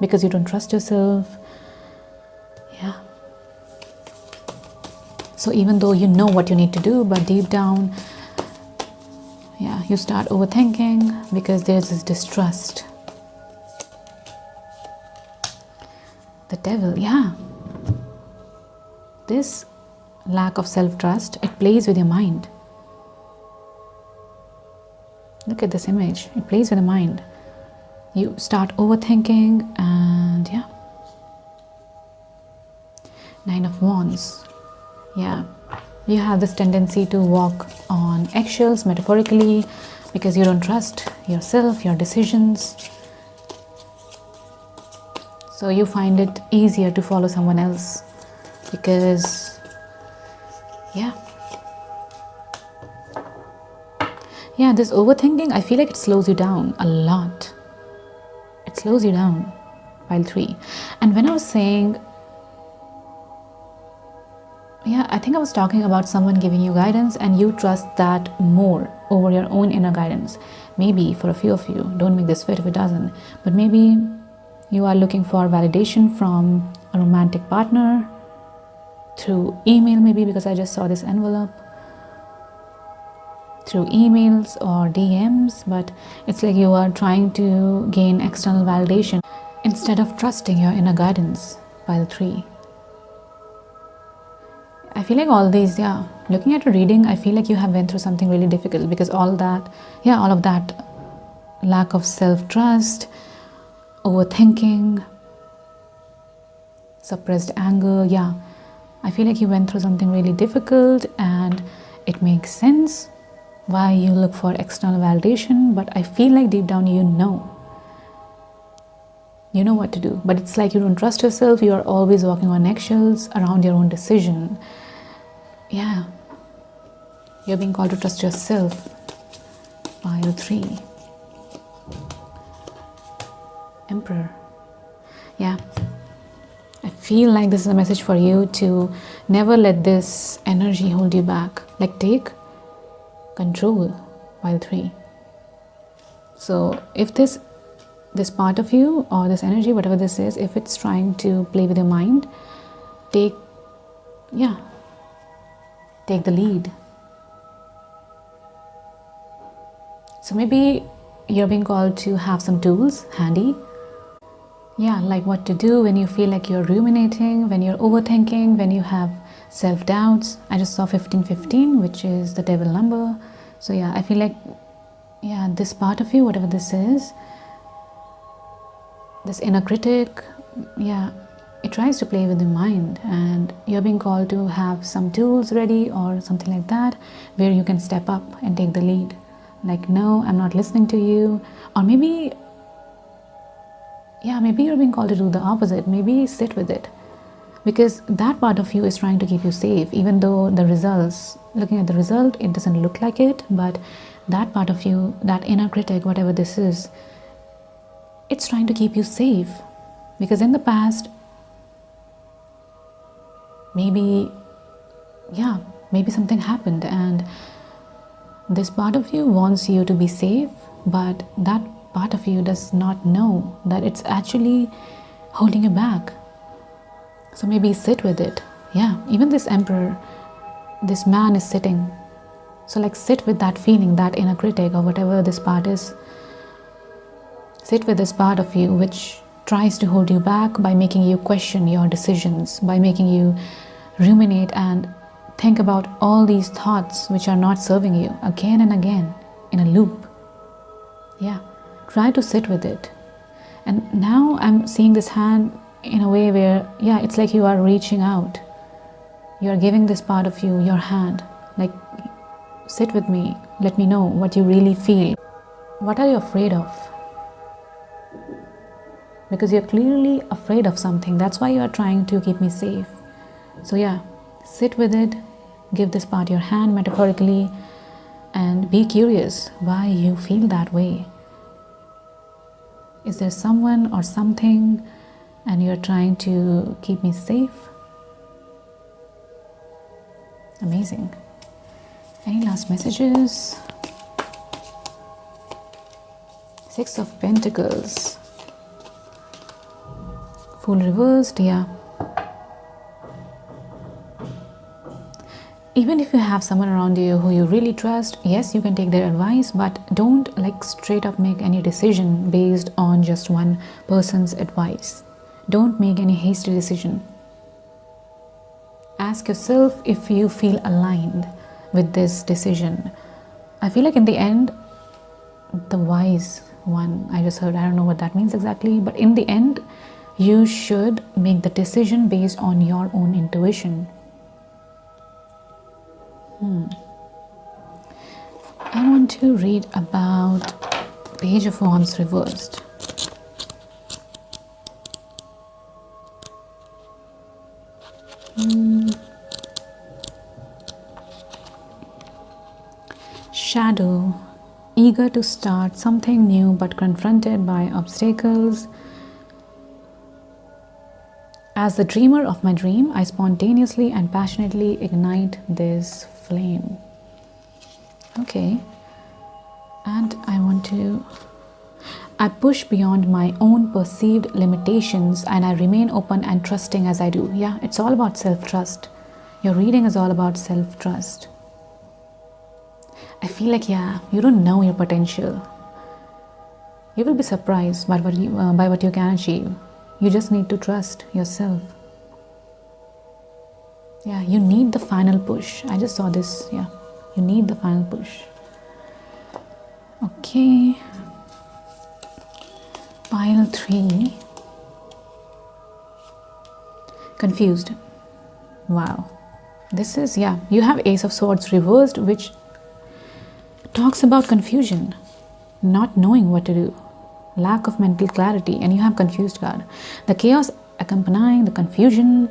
because you don't trust yourself. So even though you know what you need to do, but deep down, you start overthinking because there's this distrust. The Devil, this lack of self-trust, it plays with your mind. Look at this image. It plays with the mind. You start overthinking, and 9 of Wands. You have this tendency to walk on eggshells, metaphorically, because you don't trust yourself, your decisions. So you find it easier to follow someone else, because this overthinking, I feel like it slows you down a lot. It slows you down, pile 3. And when I was saying, I think I was talking about someone giving you guidance and you trust that more over your own inner guidance. Maybe for a few of you, don't make this fit if it doesn't, but maybe you are looking for validation from a romantic partner through email, maybe, because I just saw this envelope, through emails or DMs, but it's like you are trying to gain external validation instead of trusting your inner guidance, pile 3. I feel like all these, looking at a reading, I feel like you have went through something really difficult, because all of that lack of self-trust, overthinking, suppressed anger, I feel like you went through something really difficult, and it makes sense why you look for external validation. But I feel like deep down you know what to do, but it's like you don't trust yourself. You are always walking on eggshells around your own decision. You're being called to trust yourself, pile 3. Emperor. I feel like this is a message for you to never let this energy hold you back. Like, take control, pile 3. So if this part of you, or this energy, whatever this is, if it's trying to play with your mind, take the lead. So maybe you're being called to have some tools handy, like what to do when you feel like you're ruminating, when you're overthinking, when you have self-doubts. I just saw 1515, which is the devil number. So I feel like this part of you, whatever this is, this inner critic, it tries to play with your mind, and you're being called to have some tools ready or something like that, where you can step up and take the lead. Like, no, I'm not listening to you. Or maybe yeah, maybe you're being called to do the opposite. Maybe sit with it, because that part of you is trying to keep you safe, even though the results, looking at the result, it doesn't look like it. But that part of you, that inner critic, whatever this is, it's trying to keep you safe. Because in the past, maybe, yeah, maybe something happened, and this part of you wants you to be safe, but that part of you does not know that it's actually holding you back. So maybe sit with it. Yeah, even this emperor, this man is sitting. So like, sit with that feeling, that inner critic, or whatever this part is. Sit with this part of you which tries to hold you back by making you question your decisions, by making you ruminate and think about all these thoughts which are not serving you again and again in a loop. Yeah, try to sit with it. And now I'm seeing this hand in a way where, yeah, it's like you are reaching out. You are giving this part of you your hand. Like, sit with me. Let me know what you really feel. What are you afraid of? Because you're clearly afraid of something. That's why you are trying to keep me safe. So yeah, sit with it. Give this part your hand metaphorically, and be curious why you feel that way. Is there someone or something and you're trying to keep me safe? Amazing. Any last messages? Six of Pentacles. Fool reversed, yeah. Even if you have someone around you who you really trust, yes, you can take their advice, but don't like straight up make any decision based on just one person's advice. Don't make any hasty decision. Ask yourself if you feel aligned with this decision. I feel like in the end, the wise one, I just heard, I don't know what that means exactly, but in the end, you should make the decision based on your own intuition. I want to read about Page of Wands reversed. Shadow, eager to start something new but confronted by obstacles. As the dreamer of my dream, I spontaneously and passionately ignite this flame. Okay. And I push beyond my own perceived limitations, and I remain open and trusting as I do. Yeah, it's all about self-trust. Your reading is all about self-trust. I feel like, yeah, you don't know your potential. You will be surprised by what you can achieve. You just need to trust yourself. Yeah, you need the final push. I just saw this. Yeah, you need the final push. Okay. Pile 3. Confused. Wow. This is, yeah, you have Ace of Swords reversed, which talks about confusion, not knowing what to do, lack of mental clarity, and you have confused card. The chaos accompanying the confusion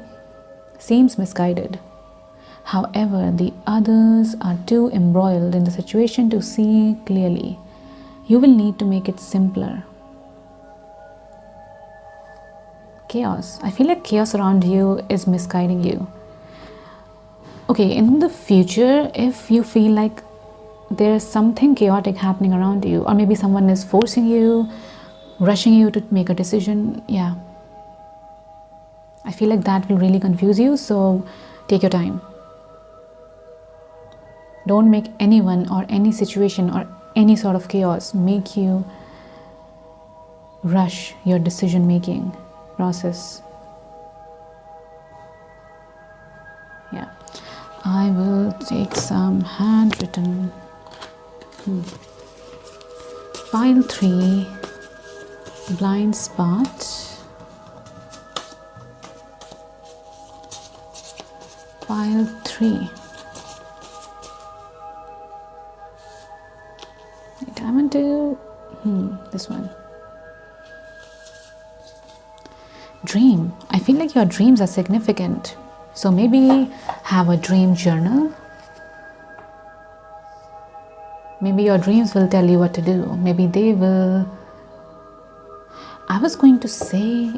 seems misguided. However, the others are too embroiled in the situation to see clearly. You will need to make it simpler. Chaos. I feel like chaos around you is misguiding you. Okay, in the future, if you feel like there's something chaotic happening around you, or maybe someone is forcing you, rushing you to make a decision, yeah, I feel like that will really confuse you. So take your time. Don't make anyone or any situation or any sort of chaos make you rush your decision making process. Yeah, I will take some handwritten. Pile 3, blind spot. Pile 3. Wait, I want to this one. dream. I feel like your dreams are significant. So maybe have a dream journal. Maybe your dreams will tell you what to do. Maybe they will, I was going to say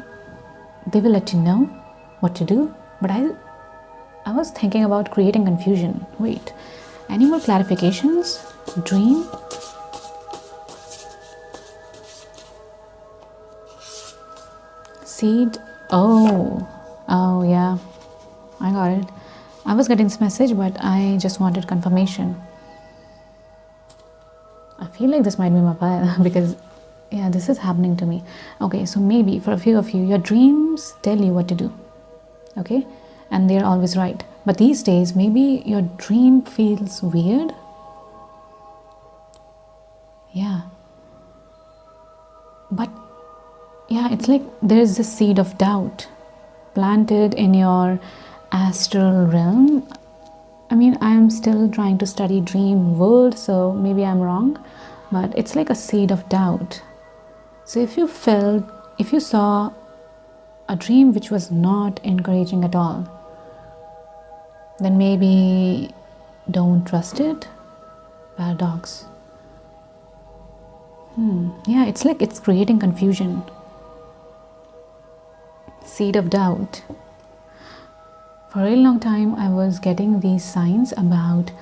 they will let you know what to do, but I was thinking about creating confusion. Wait, any more clarifications? Dream? Seed? Oh, yeah, I got it. I was getting this message, but I just wanted confirmation. I feel like this might be my pile because yeah, this is happening to me. Okay, so maybe for a few of you, your dreams tell you what to do. Okay, and they're always right. But these days, maybe your dream feels weird. Yeah. But yeah, it's like there's this seed of doubt planted in your astral realm. I mean, I'm still trying to study dream world, so maybe I'm wrong, but it's like a seed of doubt. So if you saw a dream which was not encouraging at all, then maybe don't trust it. Paradox. Yeah, it's like it's creating confusion. Seed of doubt. For a really long time, I was getting these signs about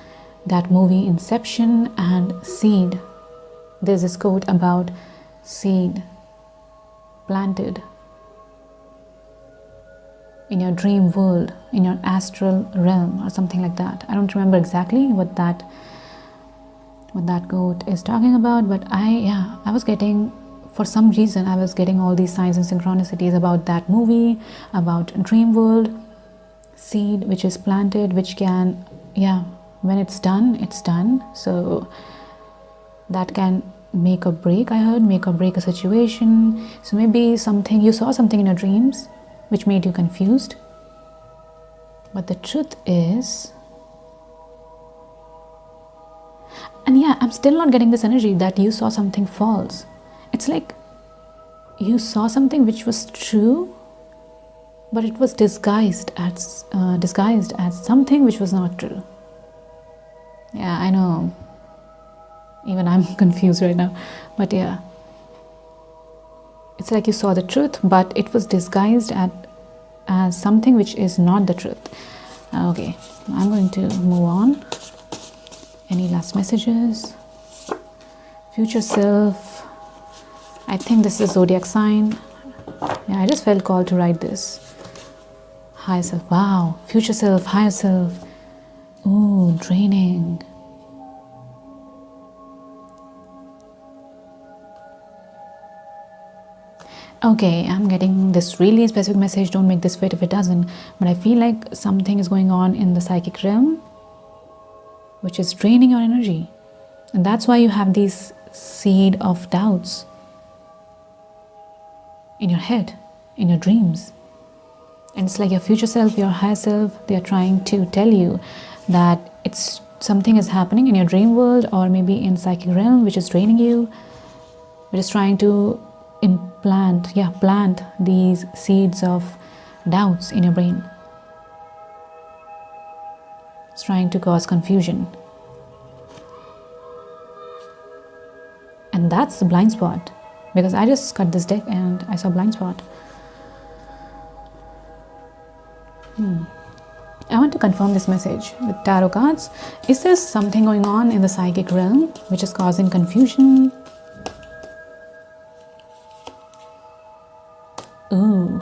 that movie Inception and seed. There's this quote about seed planted in your dream world, in your astral realm, or something like that. I don't remember exactly what that quote is talking about, but I was getting, for some reason, I was getting all these signs and synchronicities about that movie, about dream world, seed which is planted, which can, when it's done. So that can make or break, I heard, make or break a situation. So maybe you saw something in your dreams which made you confused. But the truth is, and yeah, I'm still not getting this energy that you saw something false. It's like you saw something which was true, but it was disguised as something which was not true. Yeah, I know. Even I'm confused right now. But yeah, it's like you saw the truth, but it was disguised as something which is not the truth. Okay, I'm going to move on. Any last messages? Future self. I think this is zodiac sign. Yeah, I just felt called to write this. Higher self. Wow. Future self, higher self. Ooh, draining. Okay, I'm getting this really specific message. Don't make this fit if it doesn't. But I feel like something is going on in the psychic realm which is draining your energy. And that's why you have these seed of doubts in your head, in your dreams. And it's like your future self, your higher self, they are trying to tell you that something is happening in your dream world or maybe in psychic realm which is draining you, which is trying to plant these seeds of doubts in your brain. It's trying to cause confusion. And that's the blind spot, because I just cut this deck and I saw blind spot. I want to confirm this message with tarot cards. Is there something going on in the psychic realm which is causing confusion? Ooh,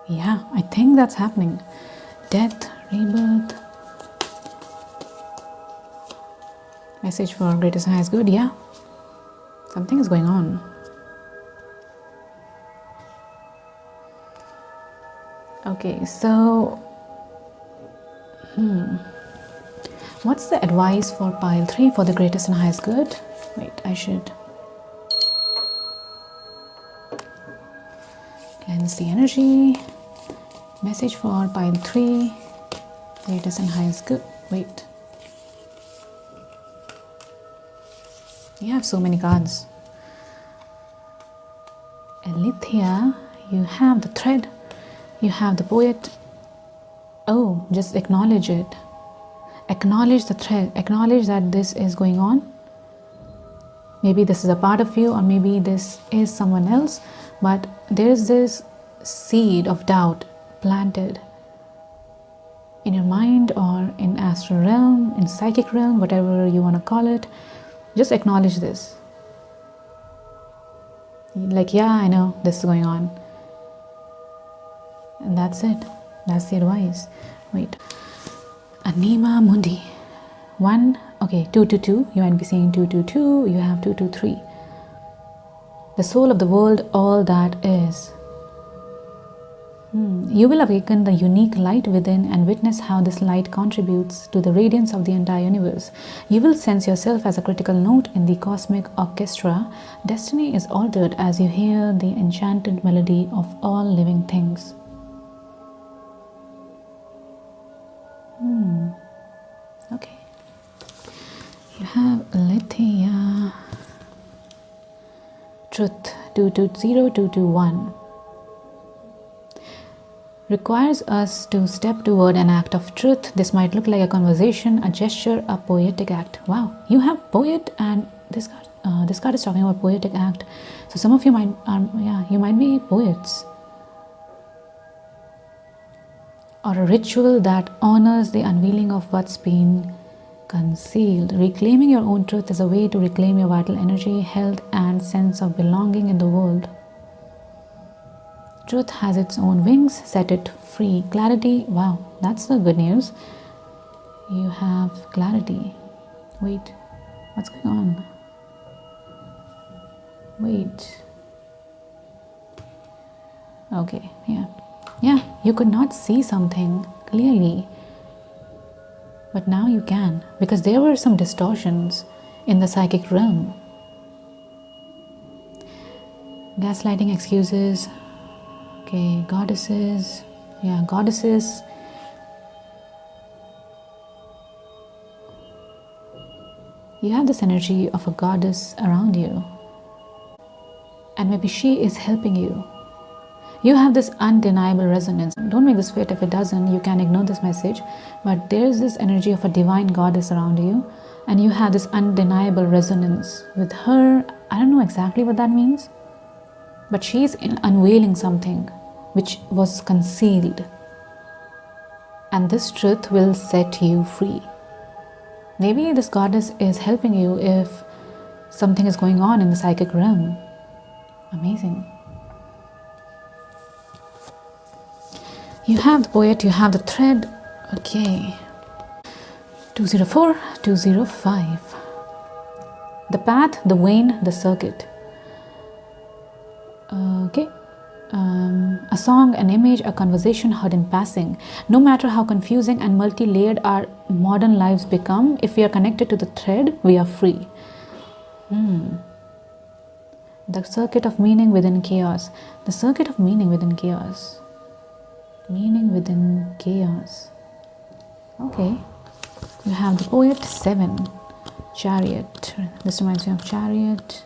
yeah, I think that's happening. Death, rebirth. Message for greatest and highest good. Yeah, something is going on. Okay, so what's the advice for pile 3 for the greatest and highest good? Wait, I should cleanse the energy. Message for pile 3, greatest and highest good. Wait, you have so many cards. Alethea, You have the thread, you have the poet. Oh, just acknowledge it. Acknowledge the thread, acknowledge that this is going on. Maybe this is a part of you, or maybe this is someone else, but there is this seed of doubt planted in your mind or in astral realm, in psychic realm, whatever you want to call it. Just acknowledge this. Like, yeah, I know this is going on. And that's it. That's the advice. Wait. Anima Mundi. 1, okay, 222. You might be saying 222. You have 223. The soul of the world, all that is. You will awaken the unique light within and witness how this light contributes to the radiance of the entire universe. You will sense yourself as a critical note in the cosmic orchestra. Destiny is altered as you hear the enchanted melody of all living things. Okay. You have Lithia. Truth 220221. Requires us to step toward an act of truth. This might look like a conversation, a gesture, a poetic act. Wow, you have poet, and this card is talking about poetic act. So some of you might, you might be poets. Or a ritual that honors the unveiling of what's been concealed. Reclaiming your own truth is a way to reclaim your vital energy, health, and sense of belonging in the world. Truth has its own wings, set it free. Clarity, wow, that's the good news. You have clarity. Wait, what's going on? Wait. Okay, yeah, you could not see something clearly, but now you can, because there were some distortions in the psychic realm. Gaslighting, excuses. Okay, goddesses. Yeah, goddesses. You have this energy of a goddess around you, and maybe she is helping you. You have this undeniable resonance. Don't make this fit. If it doesn't, you can ignore this message. But there is this energy of a divine goddess around you, and you have this undeniable resonance with her. I don't know exactly what that means, but she's unveiling something which was concealed, and this truth will set you free. Maybe this goddess is helping you if something is going on in the psychic realm. Amazing. You have the poet, you have the thread. Okay. 204, 205. The path, the vein, the circuit. Okay. A song, an image, a conversation heard in passing. No matter how confusing and multi-layered our modern lives become, if we are connected to the thread, we are free. The circuit of meaning within chaos. The circuit of meaning within chaos. Meaning within chaos. Okay. You have the poet, 7. Chariot. This reminds me of Chariot.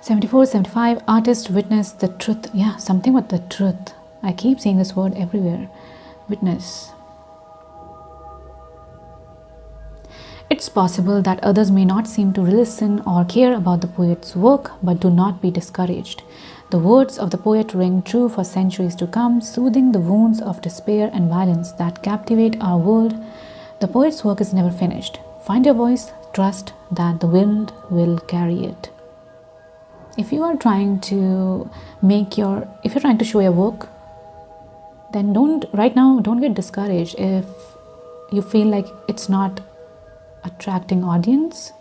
74, 75, artist, witness, the truth. Yeah, something with the truth. I keep seeing this word everywhere. Witness. It's possible that others may not seem to listen or care about the poet's work, but do not be discouraged. The words of the poet ring true for centuries to come, soothing the wounds of despair and violence that captivate our world. The poet's work is never finished. Find your voice, trust that the wind will carry it. If you are trying to if you're trying to show your work, then don't get discouraged if you feel like it's not attracting audience.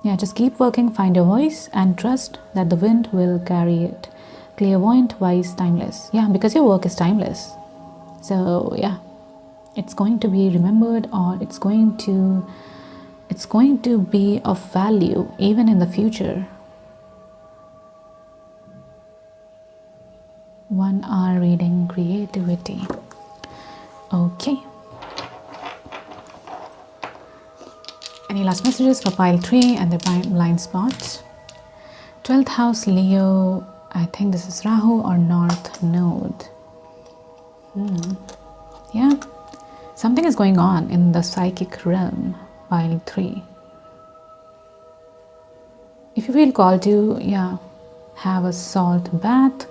Yeah, just keep working, find your voice, and trust that the wind will carry it. Clairvoyant, wise, timeless. Yeah, because your work is timeless. So yeah, it's going to be remembered, or it's going to be of value even in the future. 1 hour reading, creativity. Okay. Any last messages for pile 3 and the blind spot? 12th house Leo, I think this is Rahu or North Node. Yeah, something is going on in the psychic realm, pile 3. If you feel called to, yeah, have a salt bath,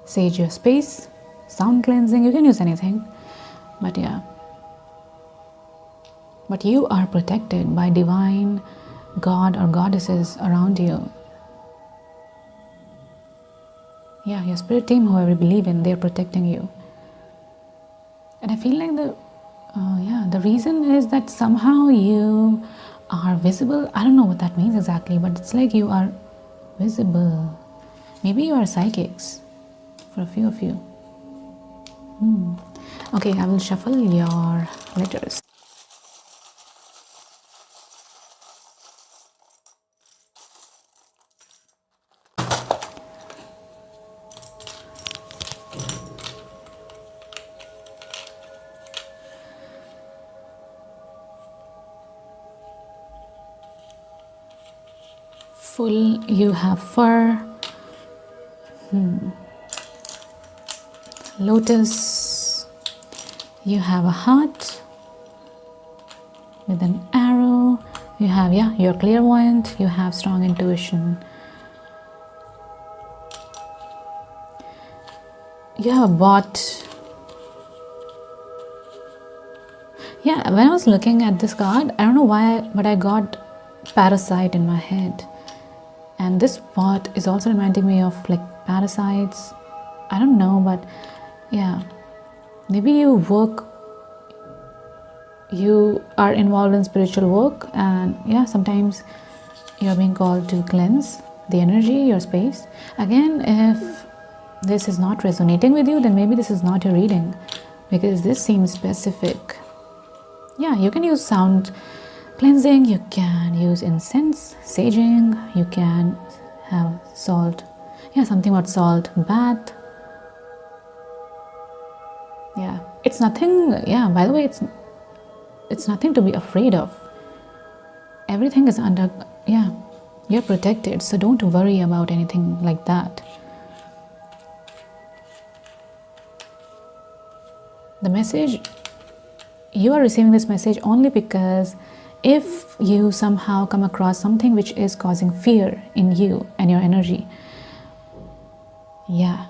sage your space, sound cleansing, you can use anything, but yeah. But you are protected by divine god or goddesses around you. Yeah, your spirit team, whoever you believe in, they're protecting you. And I feel like the reason is that somehow you are visible. I don't know what that means exactly, but it's like you are visible. Maybe you are psychics for a few of you. Okay, I will shuffle your letters. Full, you have fur. Lotus, you have a heart with an arrow. You have, yeah, you're clairvoyant, you have strong intuition. You have a bot. Yeah, when I was looking at this card, I don't know why, but I got parasite in my head. And this bot is also reminding me of like parasites. I don't know, but yeah, maybe you are involved in spiritual work, and yeah, sometimes you're being called to cleanse the energy, your space. Again, if this is not resonating with you, then maybe this is not your reading, because this seems specific. Yeah, you can use sound cleansing, you can use incense, saging, you can have salt. Yeah, something about salt bath. Yeah, it's nothing. Yeah, by the way, it's nothing to be afraid of. Everything is under, yeah, you're protected, so don't worry about anything like that. The message, you are receiving this message only because if you somehow come across something which is causing fear in you and your energy, yeah,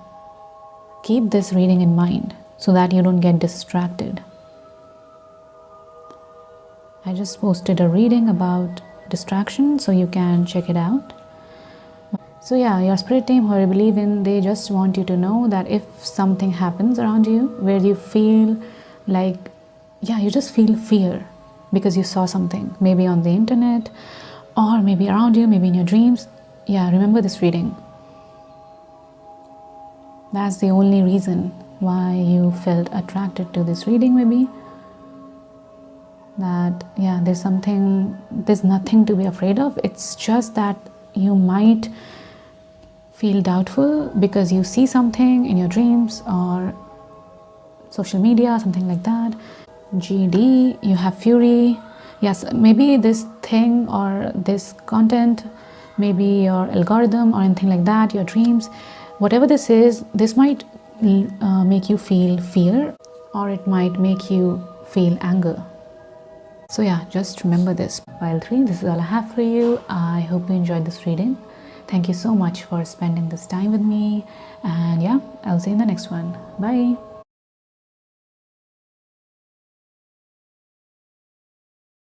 keep this reading in mind so that you don't get distracted. I just posted a reading about distraction, so you can check it out. So yeah, your spirit team, who I believe in, they just want you to know that if something happens around you where you feel like, yeah, you just feel fear because you saw something, maybe on the internet or maybe around you, maybe in your dreams, yeah, remember this reading. That's the only reason why you felt attracted to this reading, maybe. That, yeah, there's nothing to be afraid of. It's just that you might feel doubtful because you see something in your dreams or social media, something like that. GD, you have fury. Yes, maybe this thing or this content, maybe your algorithm or anything like that, your dreams, whatever this is, this might make you feel fear, or it might make you feel anger. So yeah, just remember this. Pile 3, this is all I have for you. I hope you enjoyed this reading. Thank you so much for spending this time with me, and yeah, I'll see you in the next one. Bye.